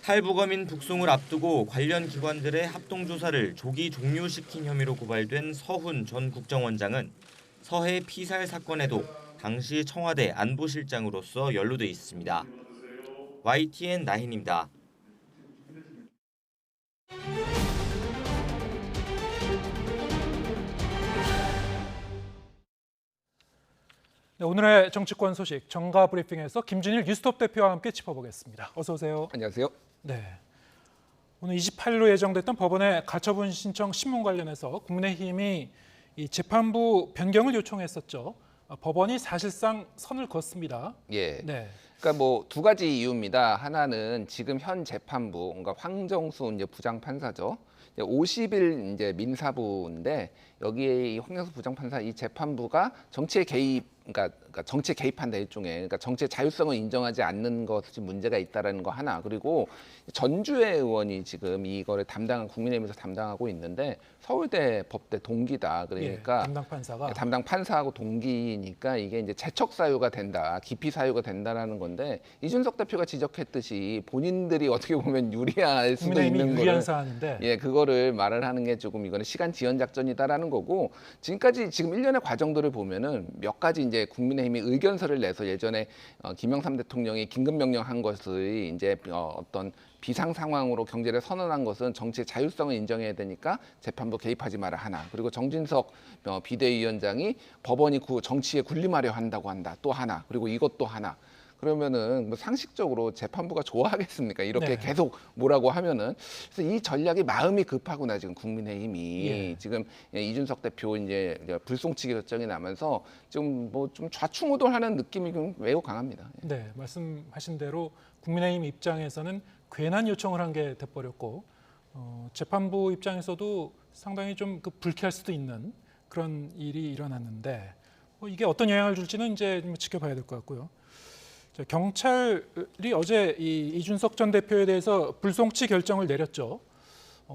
탈북어민 북송을 앞두고 관련 기관들의 합동조사를 조기 종료시킨 혐의로 고발된 서훈 전 국정원장은 서해 피살 사건에도 당시 청와대 안보실장으로서 연루돼 있습니다. YTN 나힌입니다. 네, 오늘의 정치권 소식 정가 브리핑에서 김준일 뉴스톱 대표와 함께 짚어보겠습니다. 어서 오세요. 안녕하세요. 네, 오늘 28일로 예정됐던 법원의 가처분 신청 신문 관련해서 국민의힘이 이 재판부 변경을 요청했었죠. 법원이 사실상 선을 그었습니다. 예. 네. 그러니까 뭐 두 가지 이유입니다. 하나는 지금 현 재판부, 그러니까 황정수 이제 부장판사죠. 50일 이제 민사부인데 여기에 이 황정수 부장판사 이 재판부가 정치에 개입, 그러니까 정치에 개입한다 일종의, 그러니까 정치의 자율성을 인정하지 않는 것이 문제가 있다라는 거 하나. 그리고 전주의 의원이 지금 이거를 국민의힘에서 담당하고 있는데 서울대 법대 동기다. 그러니까 예, 담당 판사하고 동기니까 이게 이제 재척 사유가 된다, 기피 사유가 된다라는 건데 이준석 대표가 지적했듯이 본인들이 어떻게 보면 유리할 수도 있는 유리한 사안인데, 예, 그거를 말을 하는 게 조금 이거는 시간 지연 작전이다라는 거고 지금까지 지금 일련의 과정들을 보면은 몇 가지 이제 국민의힘이 의견서를 내서 예전에 김영삼 대통령이 긴급 명령한 것을 이제 어떤 비상 상황으로 경제를 선언한 것은 정치의 자율성을 인정해야 되니까 재판부 개입하지 마라 하나. 그리고 정진석 비대위원장이 법원이 정치에 군림하려 한다고 한다 또 하나. 그리고 이것도 하나. 그러면은 뭐 상식적으로 재판부가 좋아하겠습니까? 이렇게 계속 뭐라고 하면은. 그래서 이 전략이 마음이 급하구나 지금 국민의힘이 지금 이준석 대표 이제 불송치기 결정이 나면서 지금 뭐 좀 좌충우돌하는 느낌이 매우 강합니다. 네, 말씀하신 대로 국민의힘 입장에서는 괜한 요청을 한 게 돼버렸고 재판부 입장에서도 상당히 좀 불쾌할 수도 있는 그런 일이 일어났는데 이게 어떤 영향을 줄지는 이제 좀 지켜봐야 될 것 같고요. 경찰이 어제 이준석 전 대표에 대해서 불송치 결정을 내렸죠.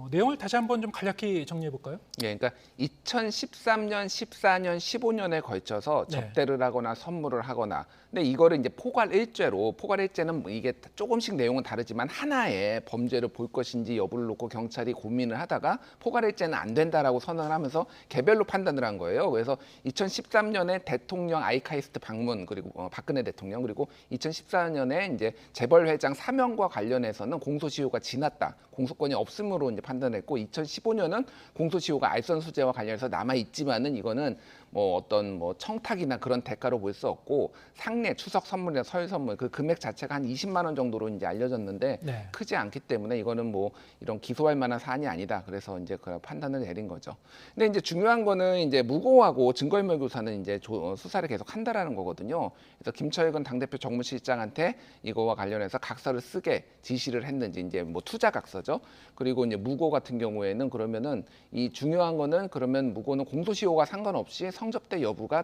내용을 다시 한번 좀 간략히 정리해 볼까요? 예, 그러니까 2013년, 14년, 15년에 걸쳐서 접대를 하거나 선물을 하거나, 근데 이거를 이제 포괄일죄로, 포괄일죄는 이게 조금씩 내용은 다르지만 하나의 범죄를 볼 것인지 여부를 놓고 경찰이 고민을 하다가 포괄일죄는 안 된다라고 선언을 하면서 개별로 판단을 한 거예요. 그래서 2013년에 대통령 아이카이스트 방문, 그리고 박근혜 대통령, 그리고 2014년에 이제 재벌회장 사면과 관련해서는 공소시효가 지났다, 공소권이 없음으로 이제 판단했고, 2015년은 공소시효가 알선수재와 관련해서 남아 있지만은 이거는 뭐 어떤 뭐 청탁이나 그런 대가로 볼 수 없고 상례, 추석 선물이나 설 선물 그 금액 자체가 한 20만 원 정도로 이제 알려졌는데 네. 크지 않기 때문에 이거는 뭐 이런 기소할 만한 사안이 아니다. 그래서 이제 그 판단을 내린 거죠. 근데 이제 중요한 거는 이제 무고하고 증거인멸 교사는 이제 수사를 계속 한다라는 거거든요. 그래서 김처익은 당대표 정무실장한테 이거와 관련해서 각서를 쓰게 지시를 했는지 이제 뭐 투자 각서죠. 그리고 이제 무고 같은 경우에는 그러면은 이 중요한 거는 그러면 무고는 공소시효가 상관없이 성접대 여부가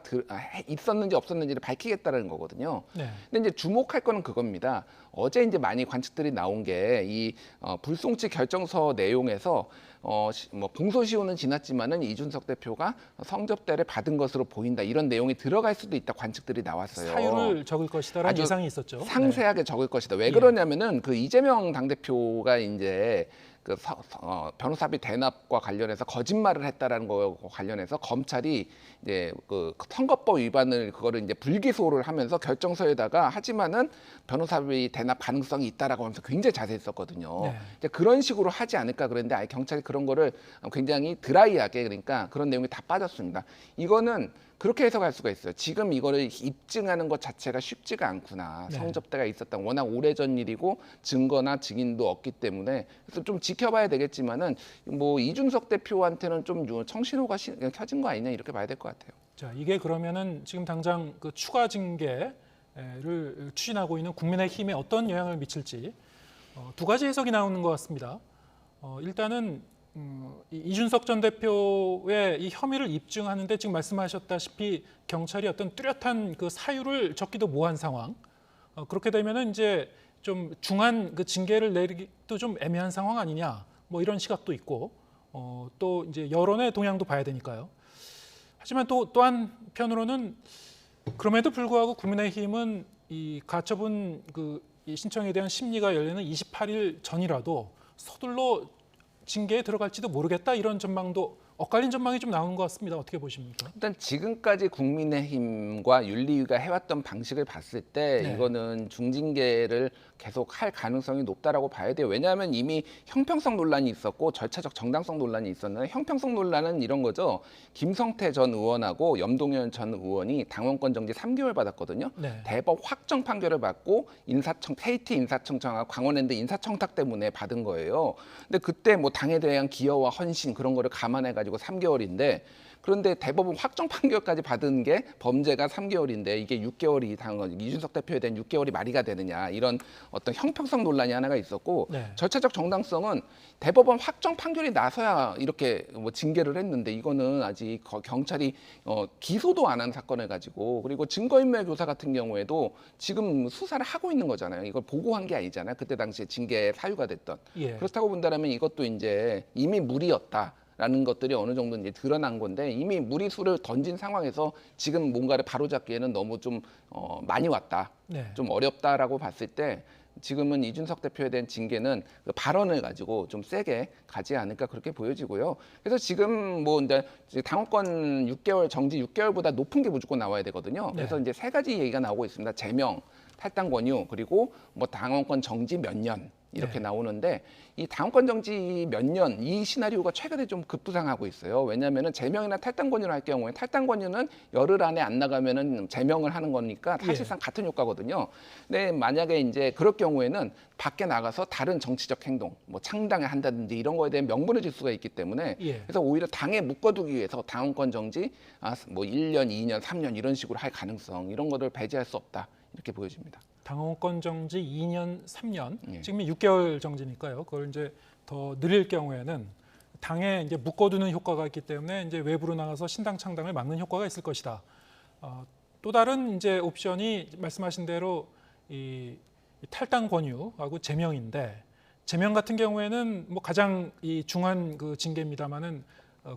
있었는지 없었는지를 밝히겠다는 거거든요. 네. 근데 이제 주목할 거는 그겁니다. 어제 이제 많이 관측들이 나온 게 이 불송치 결정서 내용에서 뭐 공소시효는 지났지만은 이준석 대표가 성접대를 받은 것으로 보인다 이런 내용이 들어갈 수도 있다 관측들이 나왔어요. 사유를 적을 것이다라는 아주 예상이 있었죠. 상세하게 적을 것이다. 왜 예. 그러냐면은 그 이재명 당대표가 이제 그 변호사비 대납과 관련해서 거짓말을 했다라는 거 관련해서 검찰이 이제 그 선거법 위반을 그거를 이제 불기소를 하면서 결정서에다가 하지만은 변호사비 대납 가능성이 있다라고 하면서 굉장히 자세히 썼거든요. 네. 이제 그런 식으로 하지 않을까 그랬는데 아예 경찰이 그런 거를 굉장히 드라이하게 그러니까 그런 내용이 다 빠졌습니다. 이거는 그렇게 해석할 수가 있어요. 지금 이거를 입증하는 것 자체가 쉽지가 않구나. 네. 성접대가 있었다. 워낙 오래전 일이고 증거나 증인도 없기 때문에 그래서 좀 지켜봐야 되겠지만은 뭐 이준석 대표한테는 좀 청신호가 켜진 거 아니냐 이렇게 봐야 될 것 같아요. 자, 이게 그러면은 지금 당장 그 추가 징계를 추진하고 있는 국민의힘에 어떤 영향을 미칠지 두 가지 해석이 나오는 것 같습니다. 일단은 이준석 전 대표의 이 혐의를 입증하는데 지금 말씀하셨다시피 경찰이 어떤 뚜렷한 그 사유를 적기도 모호한 상황. 그렇게 되면은 이제 좀 중한 그 징계를 내리기도 좀 애매한 상황 아니냐. 뭐 이런 시각도 있고 또 이제 여론의 동향도 봐야 되니까요. 하지만 또 한편으로는 그럼에도 불구하고 국민의힘은 이 가처분 이 신청에 대한 심리가 열리는 28일 전이라도 서둘러 징계에 들어갈지도 모르겠다 이런 전망도 엇갈린 전망이 좀 나온 것 같습니다. 어떻게 보십니까? 일단 지금까지 국민의힘과 윤리위가 해왔던 방식을 봤을 때 네. 이거는 중징계를 계속 할 가능성이 높다라고 봐야 돼요. 왜냐하면 이미 형평성 논란이 있었고 절차적 정당성 논란이 있었는데 형평성 논란은 이런 거죠. 김성태 전 의원하고 염동연 전 의원이 당원권 정지 3개월 받았거든요. 네. 대법 확정 판결을 받고 KT 인사청장과 광원랜드 인사청탁 때문에 받은 거예요. 근데 그때 뭐 당에 대한 기여와 헌신 그런 거를 감안해가지고 3개월인데 그런데 대법원 확정 판결까지 받은 게 범죄가 3개월인데 이게 6개월이 당한 거죠. 이준석 대표에 대한 6개월이 말이가 되느냐 이런 어떤 형평성 논란이 하나가 있었고 네. 절차적 정당성은 대법원 확정 판결이 나서야 이렇게 뭐 징계를 했는데 이거는 아직 경찰이 기소도 안 한 사건을 가지고 그리고 증거인멸 교사 같은 경우에도 지금 수사를 하고 있는 거잖아요. 이걸 보고한 게 아니잖아요. 그때 당시에 징계 사유가 됐던. 예. 그렇다고 본다면 이것도 이제 이미 무리였다. 라는 것들이 어느 정도 이제 드러난 건데 이미 무리수를 던진 상황에서 지금 뭔가를 바로잡기에는 너무 좀 많이 왔다. 네. 좀 어렵다라고 봤을 때 지금은 이준석 대표에 대한 징계는 그 발언을 가지고 좀 세게 가지 않을까 그렇게 보여지고요. 그래서 지금 뭐 이제 당원권 6개월 정지 6개월보다 높은 게 무조건 나와야 되거든요. 그래서 네. 이제 세 가지 얘기가 나오고 있습니다. 제명, 탈당 권유 그리고 뭐 당원권 정지 몇 년. 이렇게 네. 나오는데 이 당원권 정지 몇 년 이 시나리오가 최근에 좀 급부상하고 있어요. 왜냐하면은 제명이나 탈당 권유를 할 경우에 탈당 권유는 열흘 안에 안 나가면은 제명을 하는 거니까 사실상 같은 효과거든요. 근데 만약에 이제 그럴 경우에는 밖에 나가서 다른 정치적 행동, 뭐 창당을 한다든지 이런 거에 대한 명분을 줄 수가 있기 때문에 예. 그래서 오히려 당에 묶어두기 위해서 당원권 정지 뭐 1년, 2년, 3년 이런 식으로 할 가능성 이런 거를 배제할 수 없다 이렇게 보여집니다. 당원권 정지 2년, 3년, 예. 지금이 6개월 정지니까요. 그걸 이제 더 늘릴 경우에는 당에 이제 묶어두는 효과가 있기 때문에 이제 외부로 나가서 신당 창당을 막는 효과가 있을 것이다. 또 다른 이제 옵션이 말씀하신 대로 이 탈당 권유하고 제명인데 제명 같은 경우에는 뭐 가장 이 중한 그 징계입니다만은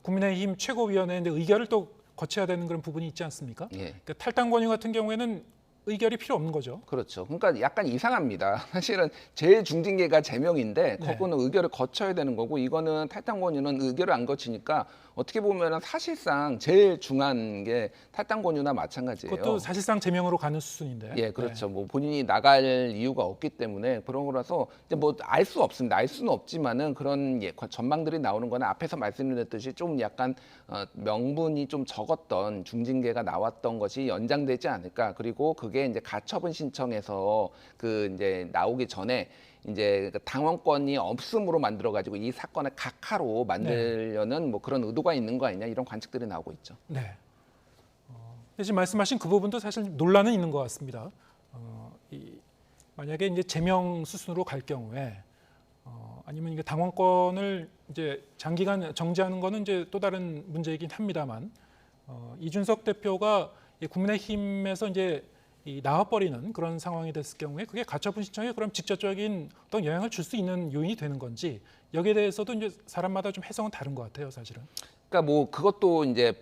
국민의힘 최고위원회의 의결을 또 거쳐야 되는 그런 부분이 있지 않습니까? 예. 그러니까 탈당 권유 같은 경우에는 의결이 필요 없는 거죠. 그렇죠. 그러니까 약간 이상합니다. 사실은 제일 중징계가 제명인데 그거는 의결을 거쳐야 되는 거고 이거는 탈당 권유는 의결을 안 거치니까 어떻게 보면 사실상 제일 중요한 게 탈당 권유나 마찬가지예요. 그것도 사실상 제명으로 가는 수순인데. 예, 그렇죠. 뭐 본인이 나갈 이유가 없기 때문에 그런 거라서 이제 뭐 알 수 없습니다. 알 수는 없지만은 그런 전망들이 나오는 거는 앞에서 말씀드렸듯이 좀 약간 명분이 좀 적었던 중징계가 나왔던 것이 연장되지 않을까. 그리고 그게 이제 가처분 신청에서 그 이제 나오기 전에 이제 당원권이 없음으로 만들어 가지고 이 사건을 각하로 만들려는 뭐 그런 의도가 있는 거 아니냐 이런 관측들이 나오고 있죠. 네. 지금 말씀하신 그 부분도 사실 논란은 있는 것 같습니다. 만약에 이제 제명 수순으로 갈 경우에 아니면 이게 당원권을 이제 장기간 정지하는 거는 이제 또 다른 문제이긴 합니다만 이준석 대표가 국민의힘에서 이제 나와버리는 그런 상황이 됐을 경우에 그게 가처분 신청에 그럼 직접적인 어떤 영향을 줄 수 있는 요인이 되는 건지 여기에 대해서도 이제 사람마다 좀 해석은 다른 것 같아요, 사실은. 그러니까 뭐 그것도 이제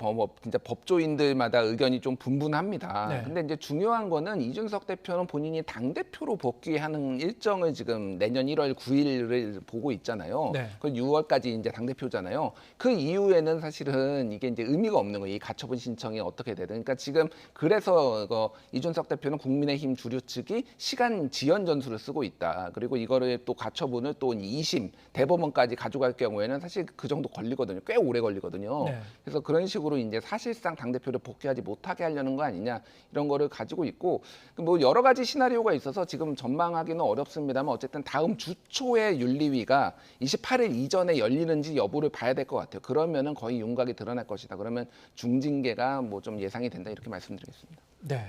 진짜 법조인들마다 의견이 좀 분분합니다. 네. 근데 이제 중요한 거는 이준석 대표는 본인이 당 대표로 복귀하는 일정을 지금 내년 1월 9일을 보고 있잖아요. 네. 그 6월까지 이제 당 대표잖아요. 그 이후에는 사실은 이게 이제 의미가 없는 거예요. 이 가처분 신청이 어떻게 되든. 그러니까 지금 그래서 이준석 대표는 국민의힘 주류 측이 시간 지연 전술을 쓰고 있다. 그리고 이거를 또 가처분을 또 2심 대법원까지 가져갈 경우에는 사실 그 정도 걸리거든요. 꽤 오래 걸리거든요. 네. 그래서 그런 식으로 이제 사실상 당대표를 복귀하지 못하게 하려는 거 아니냐 이런 거를 가지고 있고 뭐 여러 가지 시나리오가 있어서 지금 전망하기는 어렵습니다만 어쨌든 다음 주 초에 윤리위가 28일 이전에 열리는지 여부를 봐야 될 것 같아요. 그러면은 거의 윤곽이 드러날 것이다. 그러면 중징계가 뭐 좀 예상이 된다 이렇게 말씀드리겠습니다. 네.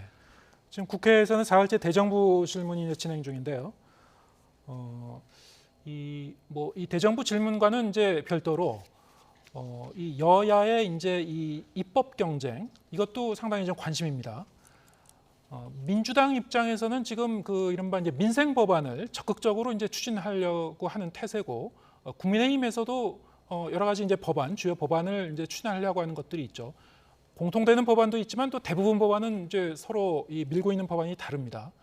지금 국회에서는 4월째 대정부 질문이 진행 중인데요. 이 대정부 질문과는 이제 별도로 이 여야의 이제 이 입법 경쟁 이것도 상당히 좀 관심입니다. 민주당 입장에서는 지금 그 이른바 이제 민생 법안을 적극적으로 이제 추진하려고 하는 태세고 국민의힘에서도 여러 가지 이제 주요 법안을 이제 추진하려고 하는 것들이 있죠. 공통되는 법안도 있지만 또 대부분 법안은 이제 서로 밀고 있는 법안이 다릅니다.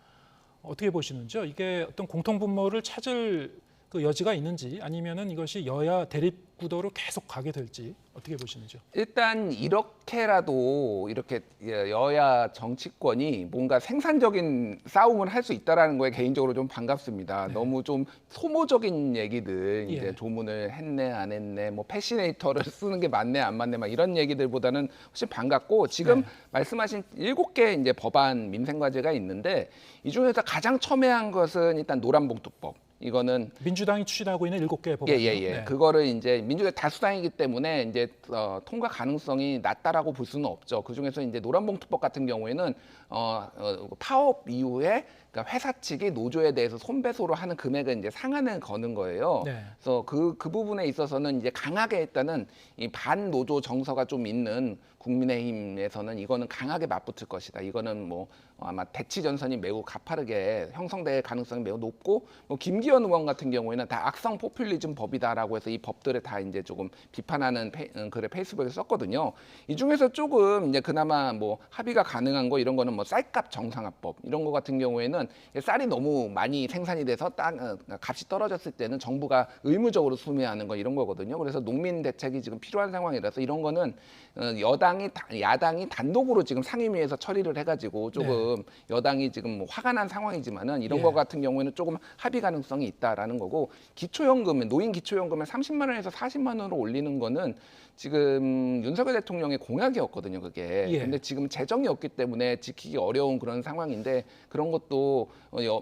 어떻게 보시는지요? 이게 어떤 공통 분모를 찾을 그 여지가 있는지 아니면은 이것이 여야 대립 구도로 계속 가게 될지 어떻게 보시는지요? 일단 이렇게라도 이렇게 여야 정치권이 뭔가 생산적인 싸움을 할 수 있다라는 거에 개인적으로 좀 반갑습니다. 네. 너무 좀 소모적인 얘기들 예. 이제 조문을 했네 안 했네 뭐 패시네이터를 쓰는 게 맞네 안 맞네 막 이런 얘기들보다는 훨씬 반갑고 지금 네. 말씀하신 7개 이제 법안 민생과제가 있는데 이 중에서 가장 첨예한 것은 일단 노란봉투법. 이거는 민주당이 추진하고 있는 7개 법안. 예. 그거를 이제 민주당 다수당이기 때문에 이제 통과 가능성이 낮다라고 볼 수는 없죠. 그 중에서 이제 노란봉투법 같은 경우에는 파업 이후에 그러니까 회사 측이 노조에 대해서 손배소로 하는 금액을 이제 상한을 거는 거예요. 네. 그래서 그 부분에 있어서는 이제 강하게 일단은 이 반노조 정서가 좀 있는 국민의힘에서는 이거는 강하게 맞붙을 것이다. 이거는 뭐 아마 대치 전선이 매우 가파르게 형성될 가능성이 매우 높고 뭐 김기현 의원 같은 경우에는 다 악성 포퓰리즘 법이다라고 해서 이 법들을 다 이제 조금 비판하는 글을 페이스북에 썼거든요. 이 중에서 조금 이제 그나마 뭐 합의가 가능한 거 이런 거는 뭐 쌀값 정상화법 이런 거 같은 경우에는 쌀이 너무 많이 생산이 돼서 값이 떨어졌을 때는 정부가 의무적으로 수매하는 거 이런 거거든요. 그래서 농민 대책이 지금 필요한 상황이라서 이런 거는 야당이 단독으로 지금 상임위에서 처리를 해가지고 조금 여당이 지금 뭐 화가 난 상황이지만은 이런 거 같은 경우에는 조금 합의 가능성이 있다라는 거고 기초연금 노인 기초연금을 30만 원에서 40만 원으로 올리는 거는 지금 윤석열 대통령의 공약이었거든요, 그게. 근데 지금 재정이 없기 때문에 지키기 어려운 그런 상황인데 그런 것도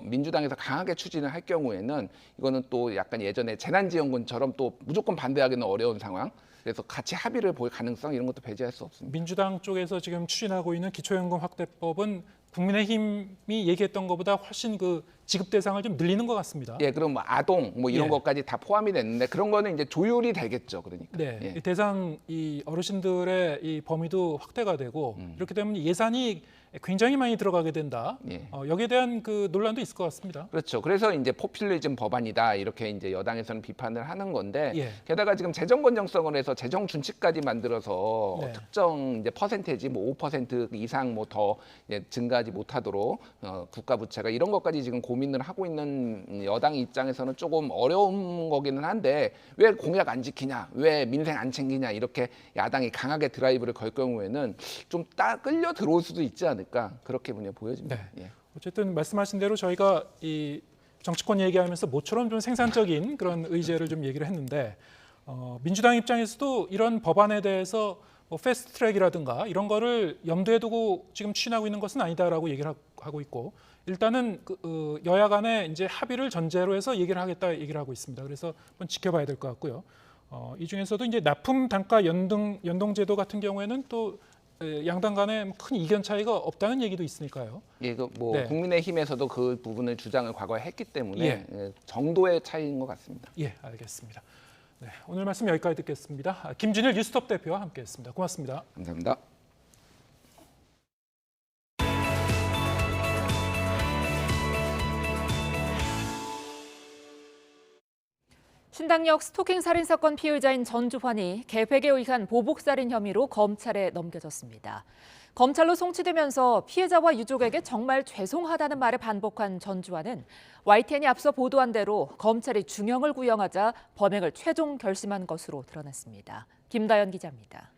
민주당에서 강하게 추진을 할 경우에는 이거는 또 약간 예전에 재난지원금처럼 또 무조건 반대하기는 어려운 상황. 그래서 같이 합의를 볼 가능성 이런 것도 배제할 수 없습니다. 민주당 쪽에서 지금 추진하고 있는 기초연금 확대법은 국민의힘이 얘기했던 것보다 훨씬 그 지급 대상을 좀 늘리는 것 같습니다. 예, 그럼 뭐 아동 뭐 이런 것까지 다 포함이 됐는데 그런 거는 이제 조율이 되겠죠, 그러니까. 네, 이 대상 이 어르신들의 이 범위도 확대가 되고 이렇게 되면 예산이 굉장히 많이 들어가게 된다. 여기에 대한 그 논란도 있을 것 같습니다. 그렇죠. 그래서 이제 포퓰리즘 법안이다 이렇게 이제 여당에서는 비판을 하는 건데 게다가 지금 재정 건전성을 해서 재정 준칙까지 만들어서 특정 이제 퍼센테이지 뭐 5% 이상 뭐 더 증가지 지불하지 못하도록 국가 부채가 이런 것까지 지금 고민을 하고 있는 여당 입장에서는 조금 어려운 거기는 한데 왜 공약 안 지키냐, 왜 민생 안 챙기냐 이렇게 야당이 강하게 드라이브를 걸 경우에는 좀 끌려 들어올 수도 있지 않을까 그렇게 보여집니다. 네. 예. 어쨌든 말씀하신 대로 저희가 이 정치권 얘기하면서 모처럼 좀 생산적인 그런 의제를 좀 얘기를 했는데 민주당 입장에서도 이런 법안에 대해서 뭐 패스트트랙이라든가 이런 거를 염두에 두고 지금 추진하고 있는 것은 아니다라고 얘기를 하고 있고 일단은 여야 간에 이제 합의를 전제로 해서 얘기를 하겠다 얘기를 하고 있습니다. 그래서 한번 지켜봐야 될 것 같고요. 이 중에서도 이제 납품 단가 연동 제도 같은 경우에는 또 양당 간에 큰 이견 차이가 없다는 얘기도 있으니까요. 예, 네. 국민의힘에서도 그 부분을 주장을 과거에 했기 때문에 예. 정도의 차이인 것 같습니다. 예, 알겠습니다. 네, 오늘 말씀 여기까지 듣겠습니다. 김진일 뉴스톱 대표와 함께했습니다. 고맙습니다. 감사합니다. 신당역 스토킹 살인 사건 피의자인 전주환이 계획에 의한 보복살인 혐의로 검찰에 넘겨졌습니다. 검찰로 송치되면서 피해자와 유족에게 정말 죄송하다는 말을 반복한 전주환은 YTN이 앞서 보도한 대로 검찰이 중형을 구형하자 범행을 최종 결심한 것으로 드러났습니다. 김다연 기자입니다.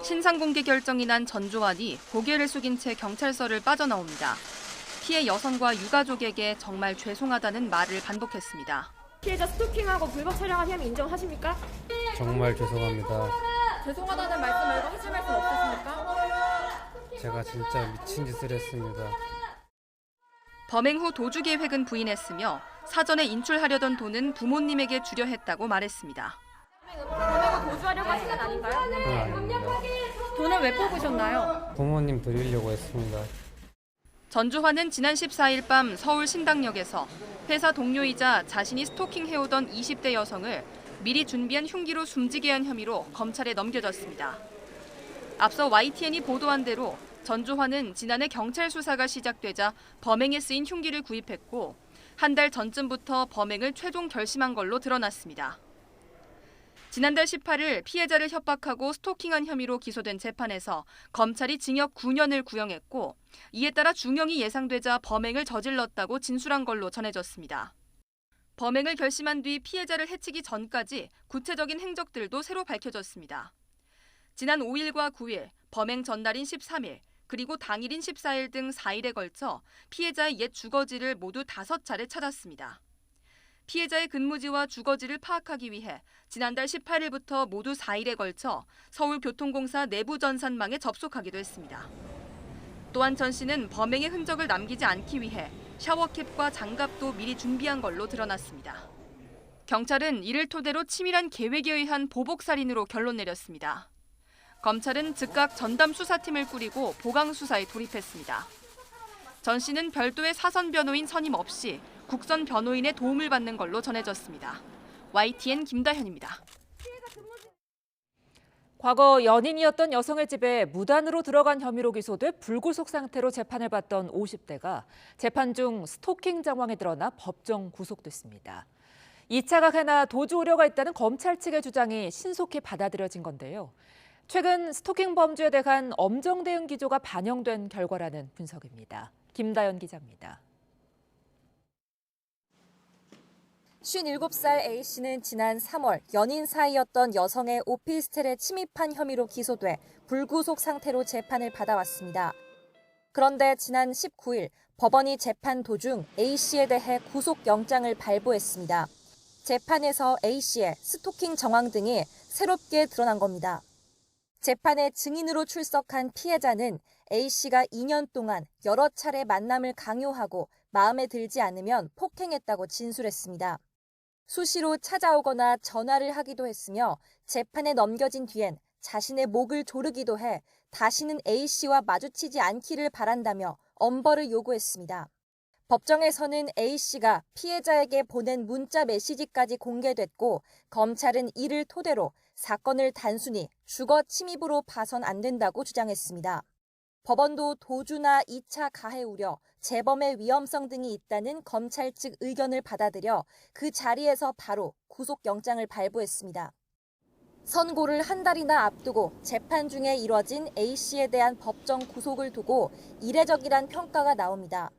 신상공개 결정이 난 전주환이 고개를 숙인 채 경찰서를 빠져나옵니다. 피해 여성과 유가족에게 정말 죄송하다는 말을 반복했습니다. 피해자 스토킹하고 불법 촬영한 혐의 인정하십니까? 정말 죄송합니다. 죄송하다는 말씀 말고 하실 말씀 없으십니까? 제가 진짜 미친 짓을 했습니다. 범행 후 도주 계획은 부인했으며 사전에 인출하려던 돈은 부모님에게 주려 했다고 말했습니다. 범행 후 도주하려고 하신 건 아닌가요? 아닙니다. 돈을 왜 뽑으셨나요? 부모님 드리려고 했습니다. 전주환은 지난 14일 밤 서울 신당역에서 회사 동료이자 자신이 스토킹해오던 20대 여성을 미리 준비한 흉기로 숨지게 한 혐의로 검찰에 넘겨졌습니다. 앞서 YTN이 보도한 대로 전주환은 지난해 경찰 수사가 시작되자 범행에 쓰인 흉기를 구입했고 한 달 전쯤부터 범행을 최종 결심한 걸로 드러났습니다. 지난달 18일 피해자를 협박하고 스토킹한 혐의로 기소된 재판에서 검찰이 징역 9년을 구형했고 이에 따라 중형이 예상되자 범행을 저질렀다고 진술한 걸로 전해졌습니다. 범행을 결심한 뒤 피해자를 해치기 전까지 구체적인 행적들도 새로 밝혀졌습니다. 지난 5일과 9일, 범행 전날인 13일, 그리고 당일인 14일 등 4일에 걸쳐 피해자의 옛 주거지를 모두 5차례 찾았습니다. 피해자의 근무지와 주거지를 파악하기 위해 지난달 18일부터 모두 4일에 걸쳐 서울교통공사 내부 전산망에 접속하기도 했습니다. 또한 전 씨는 범행의 흔적을 남기지 않기 위해 샤워캡과 장갑도 미리 준비한 걸로 드러났습니다. 경찰은 이를 토대로 치밀한 계획에 의한 보복살인으로 결론 내렸습니다. 검찰은 즉각 전담 수사팀을 꾸리고 보강 수사에 돌입했습니다. 전 씨는 별도의 사선 변호인 선임 없이 국선 변호인의 도움을 받는 걸로 전해졌습니다. YTN 김다현입니다. 과거 연인이었던 여성의 집에 무단으로 들어간 혐의로 기소돼 불구속 상태로 재판을 받던 50대가 재판 중 스토킹 정황에 드러나 법정 구속됐습니다. 2차 가해나 도주 우려가 있다는 검찰 측의 주장이 신속히 받아들여진 건데요. 최근 스토킹 범죄에 대한 엄정 대응 기조가 반영된 결과라는 분석입니다. 김다연 기자입니다. 57살 A씨는 지난 3월 연인 사이였던 여성의 오피스텔에 침입한 혐의로 기소돼 불구속 상태로 재판을 받아왔습니다. 그런데 지난 19일 법원이 재판 도중 A씨에 대해 구속영장을 발부했습니다. 재판에서 A씨의 스토킹 정황 등이 새롭게 드러난 겁니다. 재판에 증인으로 출석한 피해자는 A씨가 2년 동안 여러 차례 만남을 강요하고 마음에 들지 않으면 폭행했다고 진술했습니다. 수시로 찾아오거나 전화를 하기도 했으며 재판에 넘겨진 뒤엔 자신의 목을 조르기도 해 다시는 A씨와 마주치지 않기를 바란다며 엄벌을 요구했습니다. 법정에서는 A씨가 피해자에게 보낸 문자 메시지까지 공개됐고 검찰은 이를 토대로 사건을 단순히 주거 침입으로 봐선 안 된다고 주장했습니다. 법원도 도주나 2차 가해 우려, 재범의 위험성 등이 있다는 검찰 측 의견을 받아들여 그 자리에서 바로 구속영장을 발부했습니다. 선고를 한 달이나 앞두고 재판 중에 이뤄진 A씨에 대한 법정 구속을 두고 이례적이란 평가가 나옵니다.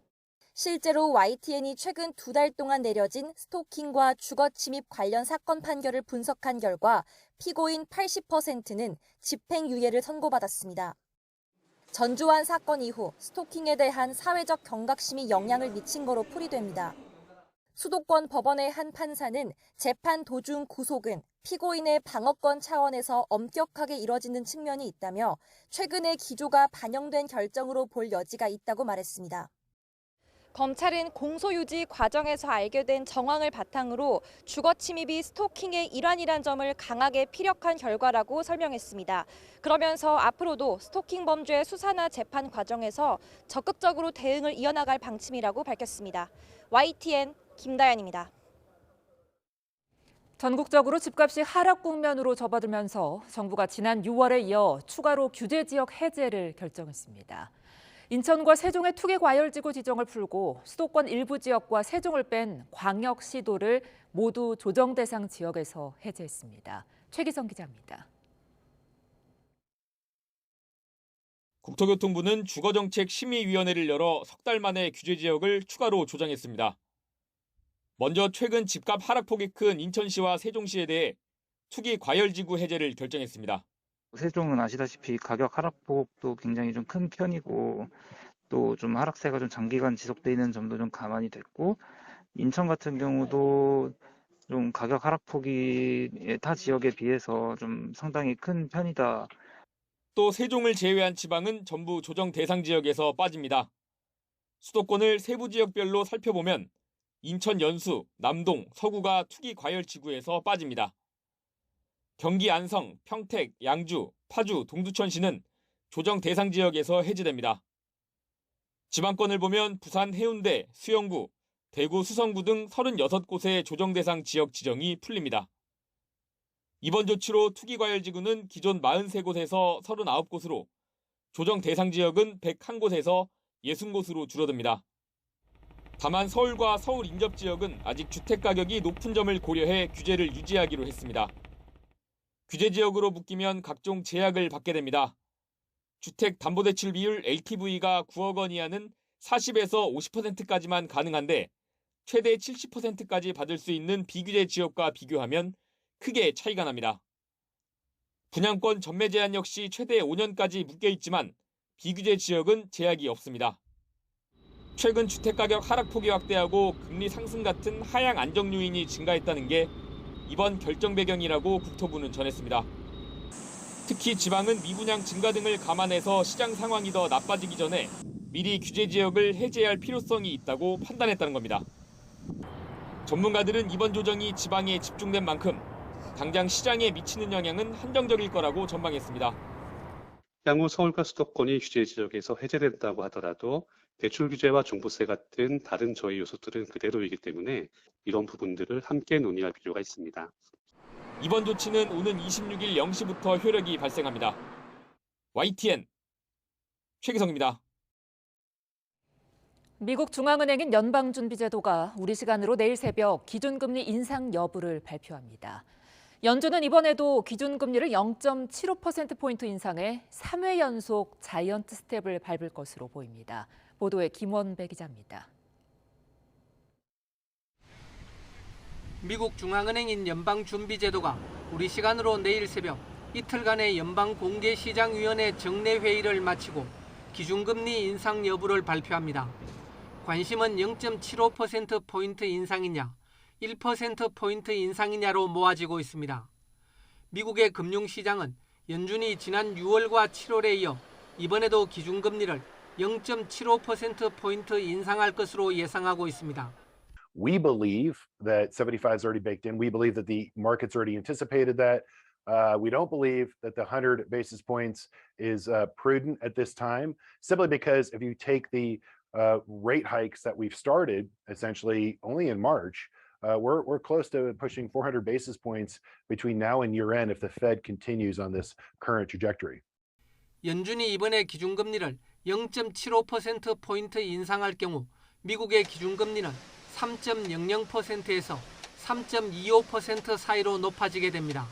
실제로 YTN이 최근 2달 동안 내려진 스토킹과 주거침입 관련 사건 판결을 분석한 결과 피고인 80%는 집행유예를 선고받았습니다. 전주환 사건 이후 스토킹에 대한 사회적 경각심이 영향을 미친 거로 풀이됩니다. 수도권 법원의 한 판사는 재판 도중 구속은 피고인의 방어권 차원에서 엄격하게 이뤄지는 측면이 있다며 최근의 기조가 반영된 결정으로 볼 여지가 있다고 말했습니다. 검찰은 공소유지 과정에서 알게 된 정황을 바탕으로 주거 침입이 스토킹의 일환이란 점을 강하게 피력한 결과라고 설명했습니다. 그러면서 앞으로도 스토킹 범죄 수사나 재판 과정에서 적극적으로 대응을 이어나갈 방침이라고 밝혔습니다. YTN 김다연입니다. 전국적으로 집값이 하락 국면으로 접어들면서 정부가 지난 6월에 이어 추가로 규제 지역 해제를 결정했습니다. 인천과 세종의 투기 과열지구 지정을 풀고 수도권 일부 지역과 세종을 뺀 광역시도를 모두 조정 대상 지역에서 해제했습니다. 최기성 기자입니다. 국토교통부는 주거정책심의위원회를 열어 석 달 만에 규제 지역을 추가로 조정했습니다. 먼저 최근 집값 하락폭이 큰 인천시와 세종시에 대해 투기 과열지구 해제를 결정했습니다. 세종은 아시다시피 가격 하락폭도 굉장히 좀 큰 편이고 또 좀 하락세가 좀 장기간 지속돼 있는 점도 좀 감안이 됐고, 인천 같은 경우도 좀 가격 하락폭이 타 지역에 비해서 좀 상당히 큰 편이다. 또 세종을 제외한 지방은 전부 조정 대상 지역에서 빠집니다. 수도권을 세부 지역별로 살펴보면 인천 연수, 남동, 서구가 투기 과열 지구에서 빠집니다. 경기 안성, 평택, 양주, 파주, 동두천시는 조정 대상 지역에서 해제됩니다. 지방권을 보면 부산 해운대, 수영구, 대구 수성구 등 36곳의 조정 대상 지역 지정이 풀립니다. 이번 조치로 투기 과열 지구는 기존 43곳에서 39곳으로, 조정 대상 지역은 101곳에서 60곳으로 줄어듭니다. 다만 서울과 서울 인접 지역은 아직 주택 가격이 높은 점을 고려해 규제를 유지하기로 했습니다. 규제 지역으로 묶이면 각종 제약을 받게 됩니다. 주택담보대출 비율 LTV가 9억 원 이하는 40에서 50%까지만 가능한데 최대 70%까지 받을 수 있는 비규제 지역과 비교하면 크게 차이가 납니다. 분양권 전매 제한 역시 최대 5년까지 묶여 있지만 비규제 지역은 제약이 없습니다. 최근 주택가격 하락폭이 확대하고 금리 상승 같은 하향 안정 요인이 증가했다는 게 이번 결정 배경이라고 국토부는 전했습니다. 특히 지방은 미분양 증가 등을 감안해서 시장 상황이 더 나빠지기 전에 미리 규제 지역을 해제할 필요성이 있다고 판단했다는 겁니다. 전문가들은 이번 조정이 지방에 집중된 만큼 당장 시장에 미치는 영향은 한정적일 거라고 전망했습니다. 향후 서울과 수도권이 규제 지역에서 해제된다고 하더라도 대출 규제와 종부세 같은 다른 저희 요소들은 그대로이기 때문에 이런 부분들을 함께 논의할 필요가 있습니다. 이번 조치는 오는 26일 0시부터 효력이 발생합니다. YTN 최기성입니다. 미국 중앙은행인 연방준비제도가 우리 시간으로 내일 새벽 기준금리 인상 여부를 발표합니다. 연준은 이번에도 기준금리를 0.75%포인트 인상해 3회 연속 자이언트 스텝을 밟을 것으로 보입니다. 보도에 김원배 기자입니다. 미국 중앙은행인 연방준비제도가 우리 시간으로 내일 새벽 이틀간의 연방공개시장위원회 정례회의를 마치고 기준금리 인상 여부를 발표합니다. 관심은 0.75%포인트 인상이냐, 1%포인트 인상이냐로 모아지고 있습니다. 미국의 금융시장은 연준이 지난 6월과 7월에 이어 이번에도 기준금리를 0.75%포인트 인상할 것으로 예상하고 있습니다. We believe that 75 is already baked in. We believe that the market's already anticipated that. We don't believe that the 100 basis points is prudent at this time, simply because if you take the rate hikes that we've started essentially only in March, we're close to pushing 400 basis points between now and year end if the Fed continues on this current trajectory. 연준이 이번에 기준금리를 0.75%포인트 인상할 경우 미국의 기준금리는 3.00%에서 3.25% 사이로 높아지게 됩니다.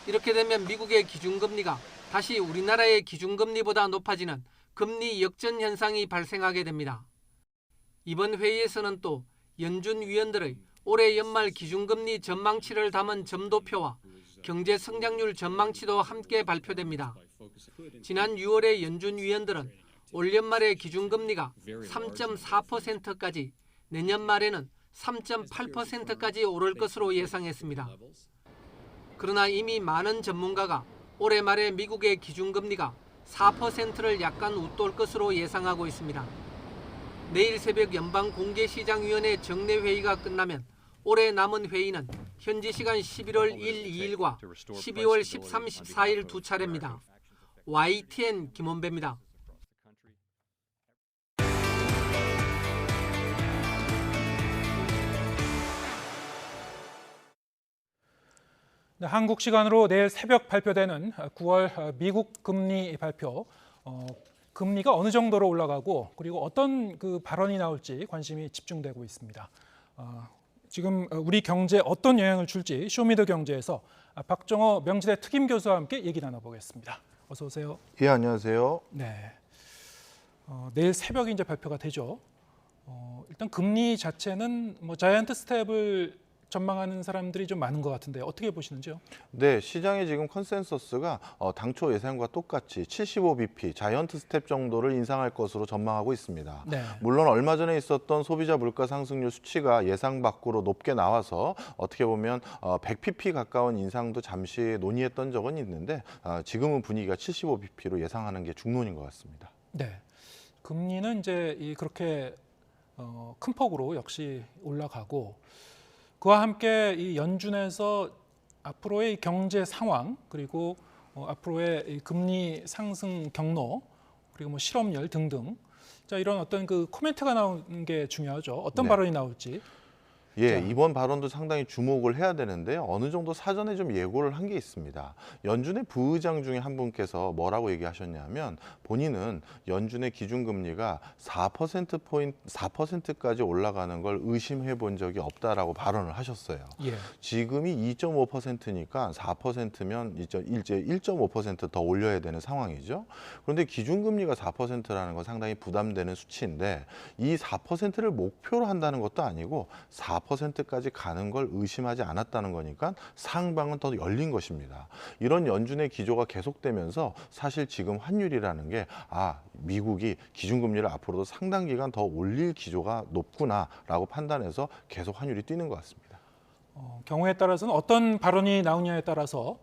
이렇게 되면 미국의 기준금리가 다시 우리나라의 기준금리보다 높아지는 금리 역전 현상이 발생하게 됩니다. 이번 회의에서는 또 연준 위원들의 올해 연말 기준금리 전망치를 담은 점도표와 경제 성장률 전망치도 함께 발표됩니다. 지난 6월에 연준 위원들은 올 연말에 기준금리가 3.4%까지, 내년 말에는 3.8%까지 오를 것으로 예상했습니다. 그러나 이미 많은 전문가가 올해 말에 미국의 기준금리가 4%를 약간 웃돌 것으로 예상하고 있습니다. 내일 새벽 연방공개시장위원회 정례회의가 끝나면 올해 남은 회의는 현지 시간 11월 1, 2일과 12월 13, 14일 두 차례입니다. YTN 김원배입니다. 네, 한국 시간으로 내일 새벽 발표되는 9월 미국 금리 발표, 금리가 어느 정도로 올라가고 그리고 어떤 그 발언이 나올지 관심이 집중되고 있습니다. 지금 우리 경제에 어떤 영향을 줄지 쇼미더경제에서 박정호 명지대 특임 교수와 함께 얘기 나눠보겠습니다. 어서 오세요. 예, 안녕하세요. 네, 내일 새벽에 이제 발표가 되죠. 일단 금리 자체는 뭐 자이언트 스텝을 전망하는 사람들이 좀 많은 것 같은데 어떻게 보시는지요? 네, 시장의 지금 컨센서스가 당초 예상과 똑같이 75bp 자이언트 스텝 정도를 인상할 것으로 전망하고 있습니다. 네. 물론 얼마 전에 있었던 소비자 물가 상승률 수치가 예상 밖으로 높게 나와서 어떻게 보면 100bp 가까운 인상도 잠시 논의했던 적은 있는데 지금은 분위기가 75bp로 예상하는 게 중론인 것 같습니다. 네, 금리는 이제 그렇게 큰 폭으로 역시 올라가고 그와 함께 이 연준에서 앞으로의 경제 상황 그리고 앞으로의 이 금리 상승 경로 그리고 뭐 실업률 등등 자 이런 어떤 그 코멘트가 나오는 게 중요하죠. 어떤 네. 발언이 나올지. 예, 이번 발언도 상당히 주목을 해야 되는데요. 어느 정도 사전에 좀 예고를 한 게 있습니다. 연준의 부의장 중에 한 분께서 뭐라고 얘기하셨냐면 본인은 연준의 기준금리가 4%까지 올라가는 걸 의심해 본 적이 없다라고 발언을 하셨어요. 예. 지금이 2.5%니까 4%면 이제 1.5% 더 올려야 되는 상황이죠. 그런데 기준금리가 4%라는 건 상당히 부담되는 수치인데 이 4%를 목표로 한다는 것도 아니고 4%까지 가는 걸 의심하지 않았다는 거니까 상방은 더 열린 것입니다. 이런 연준의 기조가 계속되면서 사실 지금 환율이라는 게 미국이 기준금리를 앞으로도 상당 기간 더 올릴 기조가 높구나라고 판단해서 계속 환율이 뛰는 것 같습니다. 경우에 따라서는 어떤 발언이 나오냐에 따라서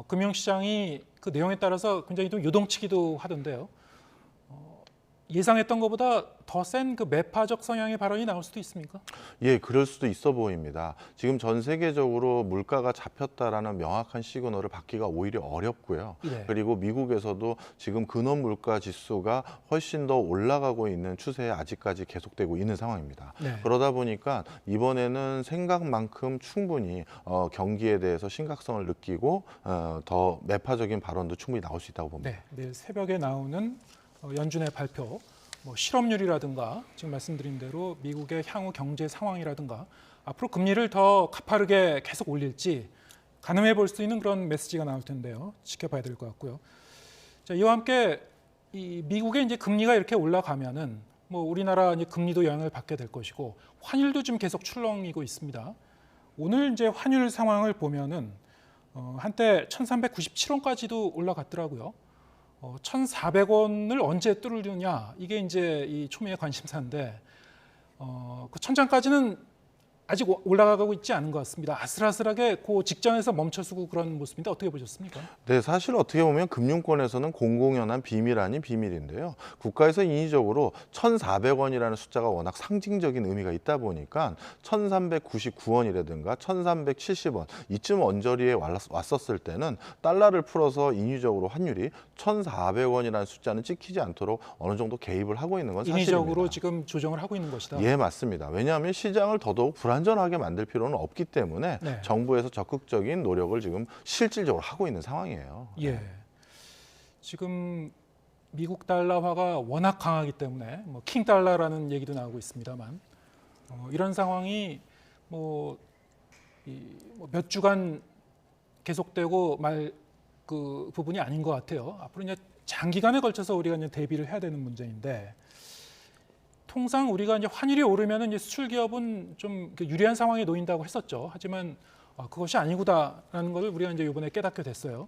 금융시장이 그 내용에 따라서 굉장히 좀 요동치기도 하던데요. 예상했던 것보다 더 센 그 매파적 성향의 발언이 나올 수도 있습니까? 예, 그럴 수도 있어 보입니다. 지금 전 세계적으로 물가가 잡혔다라는 명확한 시그널을 받기가 오히려 어렵고요. 네. 그리고 미국에서도 지금 근원 물가 지수가 훨씬 더 올라가고 있는 추세에 아직까지 계속되고 있는 상황입니다. 네. 그러다 보니까 이번에는 생각만큼 충분히 경기에 대해서 심각성을 느끼고 더 매파적인 발언도 충분히 나올 수 있다고 봅니다. 네, 내일 새벽에 나오는 연준의 발표, 뭐 실업률이라든가 지금 말씀드린 대로 미국의 향후 경제 상황이라든가 앞으로 금리를 더 가파르게 계속 올릴지 가늠해 볼 수 있는 그런 메시지가 나올 텐데요. 지켜봐야 될 것 같고요. 자, 이와 함께 이 미국의 이제 금리가 이렇게 올라가면은 뭐 우리나라 이제 금리도 영향을 받게 될 것이고 환율도 지금 계속 출렁이고 있습니다. 오늘 이제 환율 상황을 보면은 한때 1,397원까지도 올라갔더라고요. 1,400원을 언제 뚫느냐 이게 이제 이 초미의 관심사인데 그 천장까지는 아직 올라가고 있지 않은 것 같습니다. 아슬아슬하게 그 직전에서 멈춰서고 그런 모습인데 어떻게 보셨습니까? 네, 사실 어떻게 보면 금융권에서는 공공연한 비밀 아닌 비밀인데요. 국가에서 인위적으로 1,400원이라는 숫자가 워낙 상징적인 의미가 있다 보니까 1,399원이라든가 1,370원 이쯤 언저리에 왔었을 때는 달러를 풀어서 인위적으로 환율이 1,400원이라는 숫자는 찍히지 않도록 어느 정도 개입을 하고 있는 건 사실입니다. 인위적으로 지금 조정을 하고 있는 것이다. 예, 맞습니다. 왜냐하면 시장을 더더욱 불안전하게 만들 필요는 없기 때문에 네. 정부에서 적극적인 노력을 지금 실질적으로 하고 있는 상황이에요. 예. 지금 미국 달러화가 워낙 강하기 때문에 뭐 킹 달러라는 얘기도 나오고 있습니다만 이런 상황이 몇 주간 계속되고 말 그 부분이 아닌 것 같아요. 앞으로 이제 장기간에 걸쳐서 우리가 이제 대비를 해야 되는 문제인데, 통상 우리가 이제 환율이 오르면은 이제 수출 기업은 좀 유리한 상황에 놓인다고 했었죠. 하지만 그것이 아니구나라는 것을 우리가 이제 이번에 깨닫게 됐어요.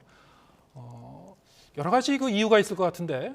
여러 가지 그 이유가 있을 것 같은데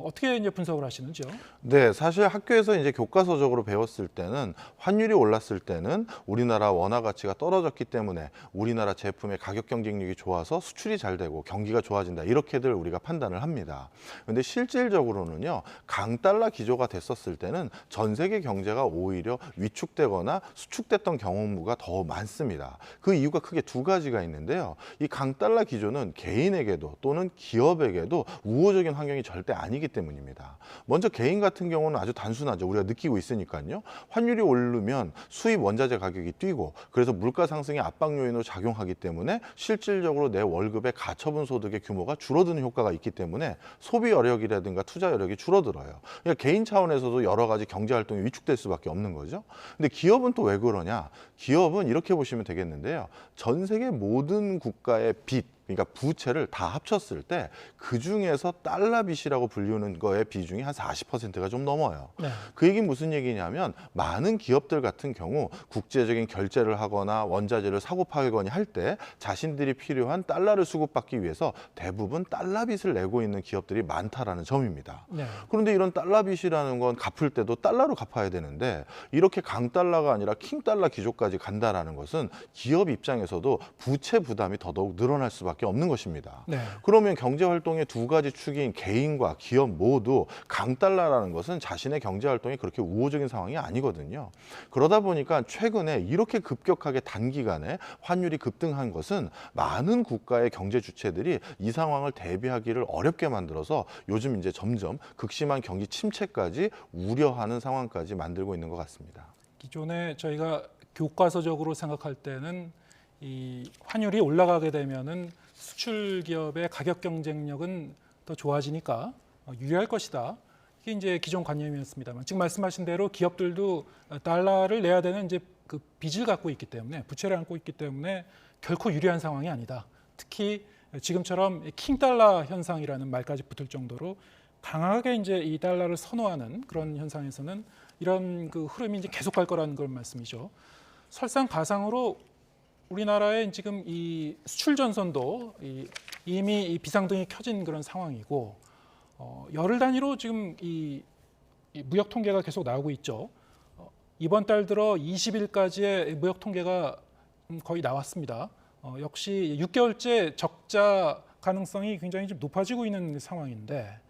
어떻게 이제 분석을 하시는지요? 네, 사실 학교에서 이제 교과서적으로 배웠을 때는 환율이 올랐을 때는 우리나라 원화 가치가 떨어졌기 때문에 우리나라 제품의 가격 경쟁력이 좋아서 수출이 잘 되고 경기가 좋아진다, 이렇게들 우리가 판단을 합니다. 그런데 실질적으로는요, 강달러 기조가 됐었을 때는 전 세계 경제가 오히려 위축되거나 수축됐던 경우가 더 많습니다. 그 이유가 크게 두 가지가 있는데요. 이 강달러 기조는 개인에게도 또는 기업에게도 우호적인 환경이 절대 아니기 때문입니다. 먼저 개인 같은 경우는 아주 단순하죠. 우리가 느끼고 있으니까요. 환율이 오르면 수입 원자재 가격이 뛰고, 그래서 물가 상승의 압박 요인으로 작용하기 때문에 실질적으로 내 월급의 가처분 소득의 규모가 줄어드는 효과가 있기 때문에 소비 여력이라든가 투자 여력이 줄어들어요. 그러니까 개인 차원에서도 여러 가지 경제 활동이 위축될 수밖에 없는 거죠. 근데 기업은 또 왜 그러냐? 기업은 이렇게 보시면 되겠는데요. 전 세계 모든 국가의 빚, 그러니까 부채를 다 합쳤을 때 그중에서 달러 빚이라고 불리는 거의 비중이 한 40%가 좀 넘어요. 네. 그 얘기는 무슨 얘기냐면, 많은 기업들 같은 경우 국제적인 결제를 하거나 원자재를 사고 팔거니 할 때 자신들이 필요한 달러를 수급받기 위해서 대부분 달러 빚을 내고 있는 기업들이 많다라는 점입니다. 네. 그런데 이런 달러 빚이라는 건 갚을 때도 달러로 갚아야 되는데, 이렇게 강달러가 아니라 킹달러 기조까지 간다라는 것은 기업 입장에서도 부채 부담이 더더욱 늘어날 수밖에 없는 것입니다. 네. 그러면 경제 활동의 두 가지 축인 개인과 기업 모두 강달러라는 것은 자신의 경제 활동이 그렇게 우호적인 상황이 아니거든요. 그러다 보니까 최근에 이렇게 급격하게 단기간에 환율이 급등한 것은 많은 국가의 경제 주체들이 이 상황을 대비하기를 어렵게 만들어서 요즘 이제 점점 극심한 경기 침체까지 우려하는 상황까지 만들고 있는 것 같습니다. 기존에 저희가 교과서적으로 생각할 때는 이 환율이 올라가게 되면은 수출 기업의 가격 경쟁력은 더 좋아지니까 유리할 것이다. 이게 이제 기존 관념이었습니다만, 지금 말씀하신 대로 기업들도 달러를 내야 되는 이제 그 빚을 갖고 있기 때문에, 부채를 안고 있기 때문에 결코 유리한 상황이 아니다. 특히 지금처럼 킹달러 현상이라는 말까지 붙을 정도로 강하게 이제 이 달러를 선호하는 그런 현상에서는 이런 그 흐름이 이제 계속 갈 거라는 그런 말씀이죠. 설상가상으로 우리나라의 지금 이 수출 전선도 이미 이 비상등이 켜진 그런 상황이고, 열흘 단위로 지금 이 무역 통계가 계속 나오고 있죠. 이번 달 들어 20일까지의 무역 통계가 거의 나왔습니다. 역시 6개월째 적자 가능성이 굉장히 좀 높아지고 있는 상황인데,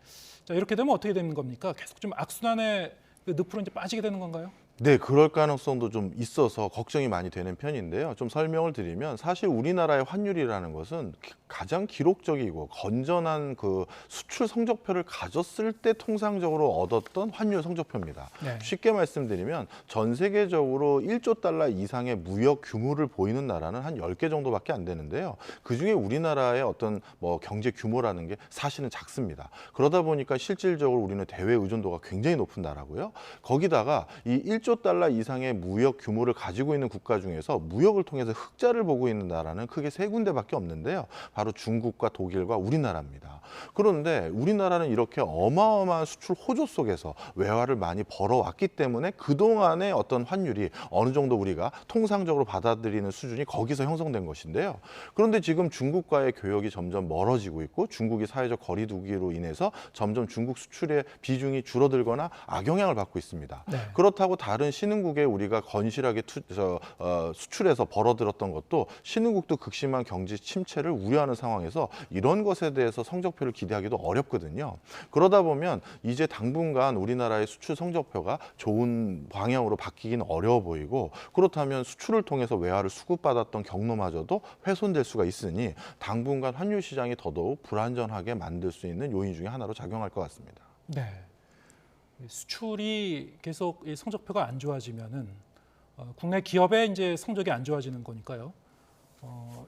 자, 이렇게 되면 어떻게 되는 겁니까? 계속 좀 악순환의 그 늪으로 이제 빠지게 되는 건가요? 네, 그럴 가능성도 좀 있어서 걱정이 많이 되는 편인데요. 좀 설명을 드리면, 사실 우리나라의 환율이라는 것은 가장 기록적이고 건전한 그 수출 성적표를 가졌을 때 통상적으로 얻었던 환율 성적표입니다. 네. 쉽게 말씀드리면 전 세계적으로 1조 달러 이상의 무역 규모를 보이는 나라는 한 10개 정도밖에 안 되는데요. 그중에 우리나라의 어떤 뭐 경제 규모라는 게 사실은 작습니다. 그러다 보니까 실질적으로 우리는 대외 의존도가 굉장히 높은 나라고요. 거기다가 이 1조 달러 이상의 무역 규모를 가지고 있는 국가 중에서 무역을 통해서 흑자를 보고 있는 나라는 크게 세 군데밖에 없는데요. 바로 중국과 독일과 우리나라입니다. 그런데 우리나라는 이렇게 어마어마한 수출 호조 속에서 외화를 많이 벌어왔기 때문에 그동안의 어떤 환율이 어느 정도 우리가 통상적으로 받아들이는 수준이 거기서 형성된 것인데요. 그런데 지금 중국과의 교역이 점점 멀어지고 있고, 중국이 사회적 거리 두기로 인해서 점점 중국 수출의 비중이 줄어들거나 악영향을 받고 있습니다. 네. 그렇다고 다른 신흥국에 우리가 건실하게 수출해서 벌어들였던 것도 신흥국도 극심한 경제 침체를 우려하는 상황에서 이런 것에 대해서 성적표를 기대하기도 어렵거든요. 그러다 보면 이제 당분간 우리나라의 수출 성적표가 좋은 방향으로 바뀌기는 어려워 보이고, 그렇다면 수출을 통해서 외화를 수급받았던 경로마저도 훼손될 수가 있으니 당분간 환율 시장이 더더욱 불안전하게 만들 수 있는 요인 중에 하나로 작용할 것 같습니다. 네. 수출이 계속 성적표가 안 좋아지면은 국내 기업의 이제 성적이 안 좋아지는 거니까요.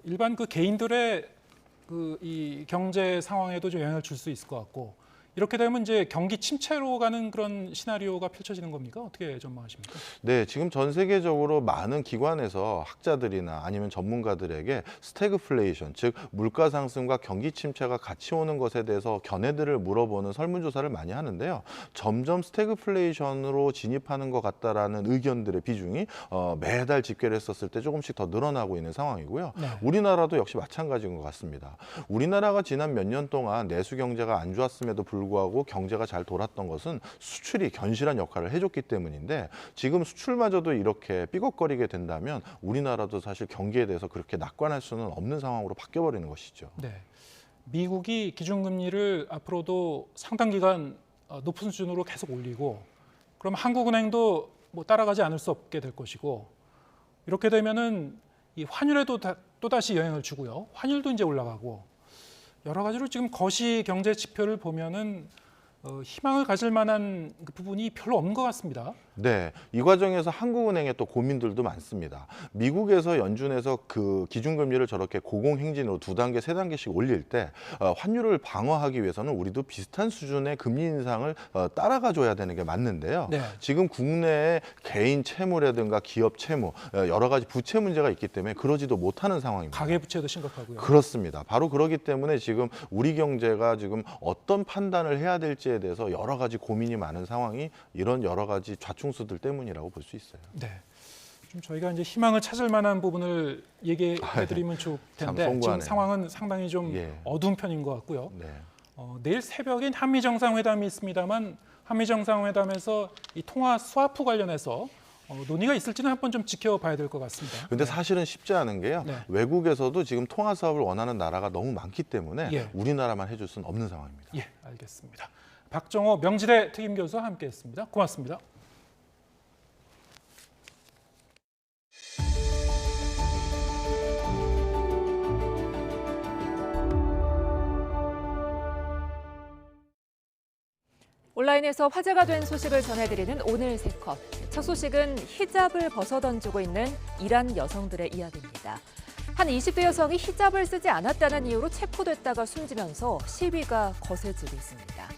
일반 그 개인들의 그 이 경제 상황에도 좀 영향을 줄 수 있을 것 같고, 이렇게 되면 이제 경기 침체로 가는 그런 시나리오가 펼쳐지는 겁니까? 어떻게 전망하십니까? 네, 지금 전 세계적으로 많은 기관에서 학자들이나 아니면 전문가들에게 스태그플레이션, 즉 물가 상승과 경기 침체가 같이 오는 것에 대해서 견해들을 물어보는 설문조사를 많이 하는데요. 점점 스태그플레이션으로 진입하는 것 같다라는 의견들의 비중이 매달 집계를 했었을 때 조금씩 더 늘어나고 있는 상황이고요. 네. 우리나라도 역시 마찬가지인 것 같습니다. 우리나라가 지난 몇 년 동안 내수 경제가 안 좋았음에도 불구하고 경제가 잘 돌았던 것은 수출이 견실한 역할을 해줬기 때문인데 지금 수출마저도 이렇게 삐걱거리게 된다면 우리나라도 사실 경기에 대해서 그렇게 낙관할 수는 없는 상황으로 바뀌어버리는 것이죠. 네. 미국이 기준금리를 앞으로도 상당 기간 높은 수준으로 계속 올리고 그럼 한국은행도 뭐 따라가지 않을 수 없게 될 것이고 이렇게 되면은 이 환율에도 또다시 영향을 주고요. 환율도 이제 올라가고 여러 가지로 지금 거시 경제 지표를 보면은 희망을 가질 만한 그 부분이 별로 없는 것 같습니다. 네, 이 과정에서 한국은행의 또 고민들도 많습니다. 미국에서 연준에서 그 기준금리를 저렇게 고공행진으로 2단계, 3단계씩 올릴 때 환율을 방어하기 위해서는 우리도 비슷한 수준의 금리 인상을 따라가줘야 되는 게 맞는데요. 네. 지금 국내에 개인 채무라든가 기업 채무, 여러 가지 부채 문제가 있기 때문에 그러지도 못하는 상황입니다. 가계부채도 심각하고요. 그렇습니다. 바로 그렇기 때문에 지금 우리 경제가 지금 어떤 판단을 해야 될지에 대해서 여러 가지 고민이 많은 상황이 이런 여러 가지 좌충수들 때문이라고 볼 수 있어요. 네. 좀 저희가 이제 희망을 찾을 만한 부분을 얘기해드리면 좋을 텐데 지금 상황은 상당히 좀 어두운 편인 것 같고요. 네. 내일 새벽엔 한미 정상회담이 있습니다만 한미 정상회담에서 이 통화 스와프 관련해서 논의가 있을지는 한번 좀 지켜봐야 될 것 같습니다. 근데 사실은 쉽지 않은 게요. 네. 외국에서도 지금 통화 사업을 원하는 나라가 너무 많기 때문에 예. 우리나라만 해줄 수는 없는 상황입니다. 예, 알겠습니다. 박정호 명지대 특임교수와 함께했습니다. 고맙습니다. 온라인에서 화제가 된 소식을 전해드리는 오늘 세 컷. 첫 소식은 히잡을 벗어던지고 있는 이란 여성들의 이야기입니다. 한 20대 여성이 히잡을 쓰지 않았다는 이유로 체포됐다가 숨지면서 시위가 거세지고 있습니다.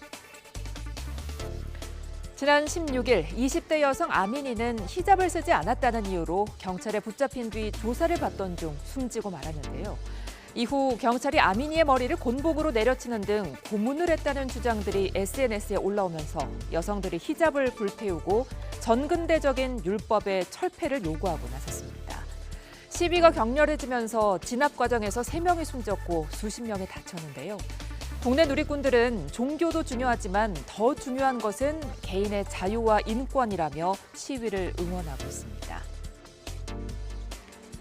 지난 16일 20대 여성 아미니는 히잡을 쓰지 않았다는 이유로 경찰에 붙잡힌 뒤 조사를 받던 중 숨지고 말았는데요. 이후 경찰이 아미니의 머리를 곤봉으로 내려치는 등 고문을 했다는 주장들이 SNS에 올라오면서 여성들이 히잡을 불태우고 전근대적인 율법의 철폐를 요구하고 나섰습니다. 시위가 격렬해지면서 진압 과정에서 3명이 숨졌고 수십 명이 다쳤는데요. 국내 누리꾼들은 종교도 중요하지만 더 중요한 것은 개인의 자유와 인권이라며 시위를 응원하고 있습니다.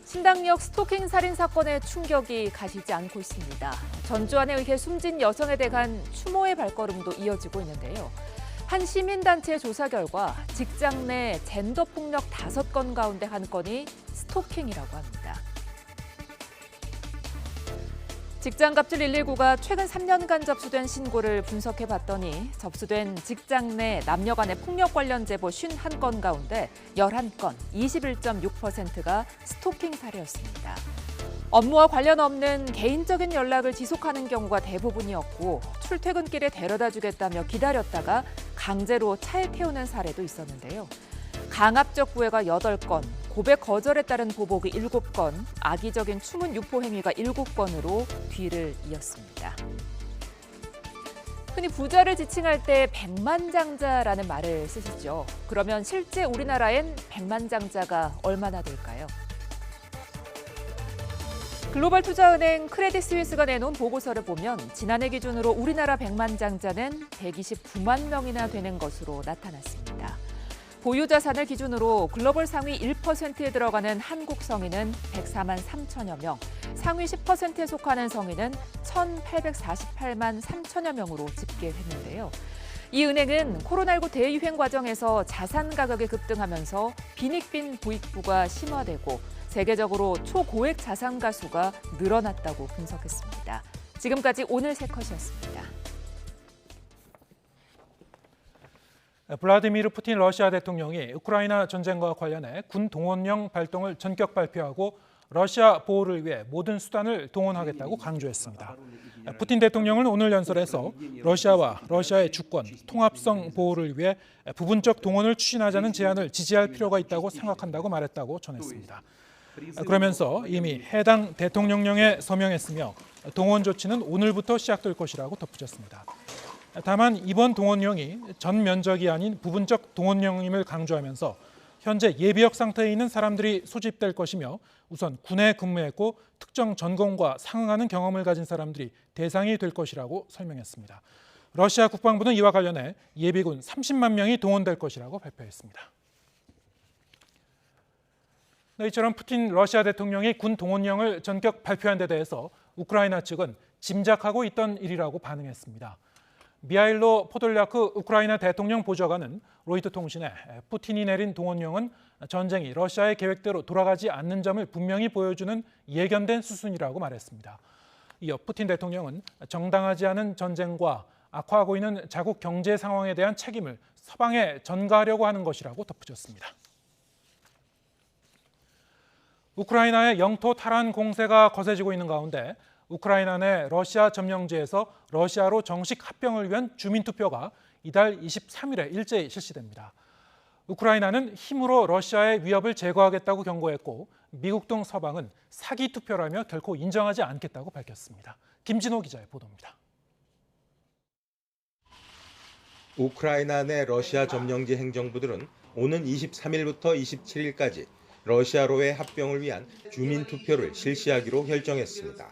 신당역 스토킹 살인 사건의 충격이 가시지 않고 있습니다. 전주환에 의해 숨진 여성에 대한 추모의 발걸음도 이어지고 있는데요. 한 시민단체 조사 결과 직장 내 젠더 폭력 5건 가운데 한 건이 스토킹이라고 합니다. 직장 갑질 119가 최근 3년간 접수된 신고를 분석해봤더니 접수된 직장 내 남녀 간의 폭력 관련 제보 51건 가운데 11건, 21.6%가 스토킹 사례였습니다. 업무와 관련 없는 개인적인 연락을 지속하는 경우가 대부분이었고 출퇴근길에 데려다주겠다며 기다렸다가 강제로 차에 태우는 사례도 있었는데요. 강압적 구애가 8건, 고백 거절에 따른 보복이 7건, 악의적인 추문 유포 행위가 7건으로 뒤를 이었습니다. 흔히 부자를 지칭할 때 백만장자라는 말을 쓰시죠. 그러면 실제 우리나라엔 백만장자가 얼마나 될까요? 글로벌 투자은행 크레딧 스위스가 내놓은 보고서를 보면 지난해 기준으로 우리나라 백만장자는 129만 명이나 되는 것으로 나타났습니다. 보유 자산을 기준으로 글로벌 상위 1%에 들어가는 한국 성인은 104만 3천여 명, 상위 10%에 속하는 성인은 1,848만 3천여 명으로 집계했는데요. 이 은행은 코로나19 대유행 과정에서 자산 가격이 급등하면서 빈익빈 부익부가 심화되고 세계적으로 초고액 자산 가수가 늘어났다고 분석했습니다. 지금까지 오늘 세 컷이었습니다. 블라디미르 푸틴 러시아 대통령이 우크라이나 전쟁과 관련해 군 동원령 발동을 전격 발표하고 러시아 보호를 위해 모든 수단을 동원하겠다고 강조했습니다. 푸틴 대통령은 오늘 연설에서 러시아와 러시아의 주권, 통합성 보호를 위해 부분적 동원을 추진하자는 제안을 지지할 필요가 있다고 생각한다고 말했다고 전했습니다. 그러면서 이미 해당 대통령령에 서명했으며 동원 조치는 오늘부터 시작될 것이라고 덧붙였습니다. 다만 이번 동원령이 전 면적이 아닌 부분적 동원령임을 강조하면서 현재 예비역 상태에 있는 사람들이 소집될 것이며 우선 군에 근무했고 특정 전공과 상응하는 경험을 가진 사람들이 대상이 될 것이라고 설명했습니다. 러시아 국방부는 이와 관련해 예비군 30만 명이 동원될 것이라고 발표했습니다. 이처럼 푸틴 러시아 대통령이 군 동원령을 전격 발표한 데 대해서 우크라이나 측은 짐작하고 있던 일이라고 반응했습니다. 미하일로 포돌리아크 우크라이나 대통령 보좌관은 로이터 통신에 푸틴이 내린 동원령은 전쟁이 러시아의 계획대로 돌아가지 않는 점을 분명히 보여주는 예견된 수순이라고 말했습니다. 이어 푸틴 대통령은 정당하지 않은 전쟁과 악화하고 있는 자국 경제 상황에 대한 책임을 서방에 전가하려고 하는 것이라고 덧붙였습니다. 우크라이나의 영토 탈환 공세가 거세지고 있는 가운데 우크라이나 내 러시아 점령지에서 러시아로 정식 합병을 위한 주민투표가 이달 23일에 일제히 실시됩니다. 우크라이나는 힘으로 러시아의 위협을 제거하겠다고 경고했고 미국 등 서방은 사기 투표라며 결코 인정하지 않겠다고 밝혔습니다. 김진호 기자의 보도입니다. 우크라이나 내 러시아 점령지 행정부들은 오는 23일부터 27일까지 러시아로의 합병을 위한 주민투표를 실시하기로 결정했습니다.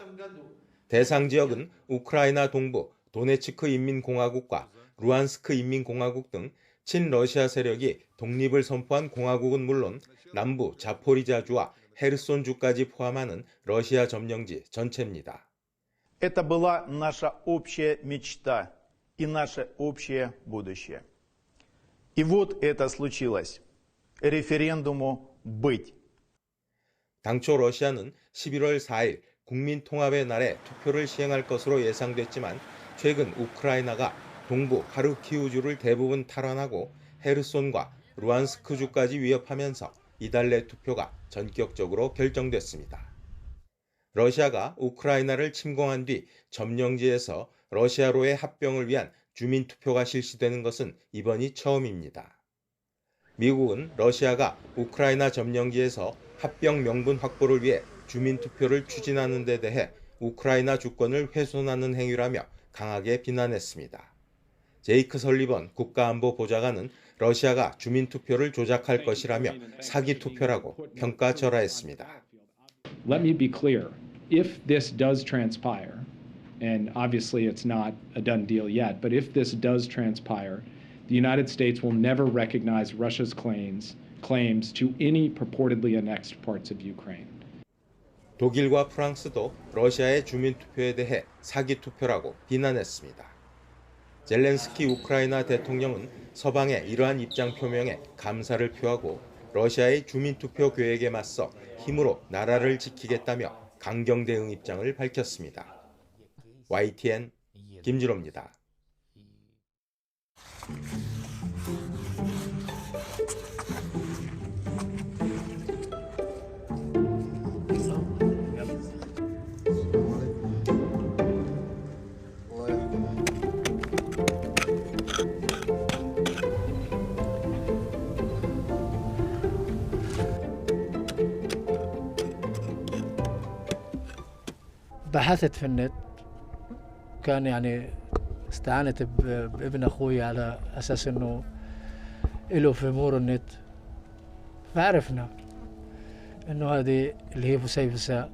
대상 지역은 우크라이나 동부 도네츠크 인민공화국과 루안스크 인민공화국 등 친러시아 세력이 독립을 선포한 공화국은 물론 남부 자포리자주와 헤르손주까지 포함하는 러시아 점령지 전체입니다. Это была наша общая мечта и наше общее будущее. И вот это случилось. Референдуму быть. 당초 러시아는 11월 4일 국민통합의 날에 투표를 시행할 것으로 예상됐지만 최근 우크라이나가 동부 하르키우주를 대부분 탈환하고 헤르손과 루안스크주까지 위협하면서 이달 내 투표가 전격적으로 결정됐습니다. 러시아가 우크라이나를 침공한 뒤 점령지에서 러시아로의 합병을 위한 주민투표가 실시되는 것은 이번이 처음입니다. 미국은 러시아가 우크라이나 점령지에서 합병 명분 확보를 위해 주민투표를 추진하는 데 대해 우크라이나 주권을 훼손하는 행위라며 강하게 비난했습니다. 제이크 설리번 국가안보보좌관은 러시아가 주민투표를 조작할 것이라며 사기투표라고 평가절하했습니다. Let me be clear. If this does transpire, and obviously it's not a done deal yet, but if this does transpire, the United States will never recognize Russia's claims to any purportedly annexed parts of Ukraine. 독일과 프랑스도 러시아의 주민투표에 대해 사기투표라고 비난했습니다. 젤렌스키 우크라이나 대통령은 서방의 이러한 입장 표명에 감사를 표하고 러시아의 주민투표 계획에 맞서 힘으로 나라를 지키겠다며 강경 대응 입장을 밝혔습니다. YTN 김진호입니다. بحثت في النت كان يعني استعانت بابن اخوي على اساس انه له في امور النت فعرفنا انه هذه اللي هي فسيفساء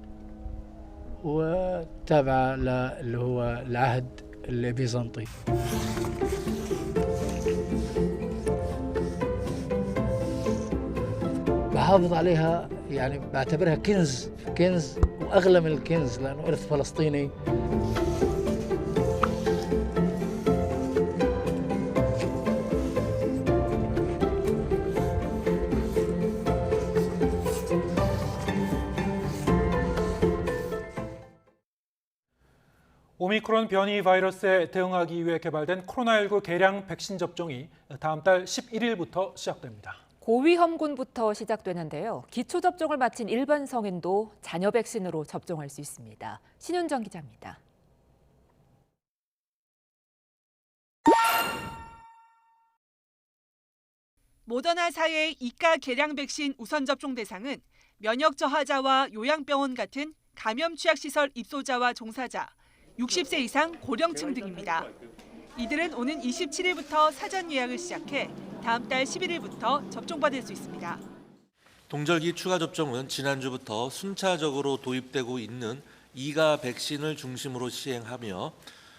وتابعه اللي هو العهد البيزنطي. بحافظ عليها يعني بعتبرها كنز واغلى من الكنز لانه ارث فلسطيني. 오미크론 변이 바이러스에 대응하기 위해 개발된 코로나19 개량 백신 접종이 다음 달 11일부터 시작됩니다. 고위험군부터 시작되는데요. 기초 접종을 마친 일반 성인도 잔여 백신으로 접종할 수 있습니다. 신윤정 기자입니다. 모더나사의 이가 개량 백신 우선 접종 대상은 면역 저하자와 요양병원 같은 감염 취약시설 입소자와 종사자, 60세 이상 고령층 등입니다. 이들은 오는 27일부터 사전 예약을 시작해 다음 달 11일부터 접종받을 수 있습니다. 동절기 추가 접종은 지난주부터 순차적으로 도입되고 있는 이가 백신을 중심으로 시행하며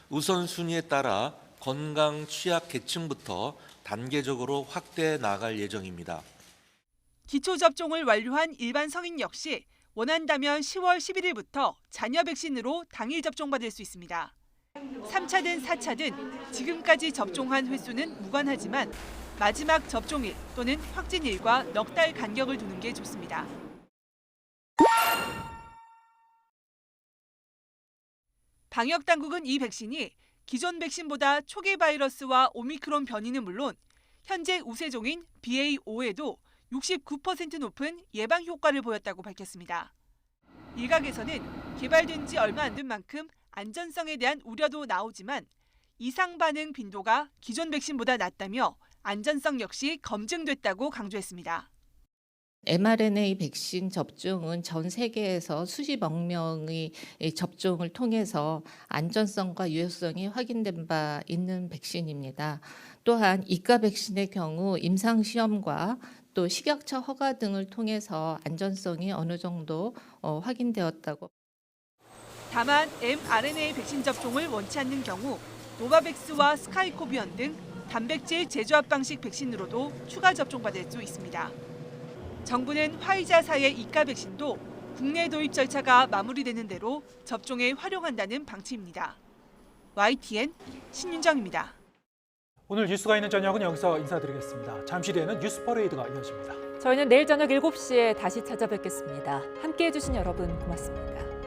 우선순위에 따라 건강 취약 계층부터 단계적으로 확대해 나갈 예정입니다. 기초 접종을 완료한 일반 성인 역시 원한다면 10월 11일부터 잔여 백신으로 당일 접종받을 수 있습니다. 3차든 4차든 지금까지 접종한 횟수는 무관하지만 마지막 접종일 또는 확진일과 넉 달 간격을 두는 게 좋습니다. 방역당국은 이 백신이 기존 백신보다 초기 바이러스와 오미크론 변이는 물론 현재 우세종인 BA.5에도 69% 높은 예방 효과를 보였다고 밝혔습니다. 일각에서는 개발된 지 얼마 안 된 만큼 안전성에 대한 우려도 나오지만 이상 반응 빈도가 기존 백신보다 낮다며 안전성 역시 검증됐다고 강조했습니다. mRNA 백신 접종은 전 세계에서 수십억 명의 접종을 통해서 안전성과 유효성이 확인된 바 있는 백신입니다. 또한 이가 백신의 경우 임상시험과 또 식약처 허가 등을 통해서 안전성이 어느 정도 확인되었다고. 다만 mRNA 백신 접종을 원치 않는 경우 노바백스와 스카이코비언 등 단백질 재조합 방식 백신으로도 추가 접종받을 수 있습니다. 정부는 화이자사의 이가 백신도 국내 도입 절차가 마무리되는 대로 접종에 활용한다는 방침입니다. YTN 신윤정입니다. 오늘 뉴스가 있는 저녁은 여기서 인사드리겠습니다. 잠시 뒤에는 뉴스 퍼레이드가 이어집니다. 저희는 내일 저녁 7시에 다시 찾아뵙겠습니다. 함께해 주신 여러분 고맙습니다.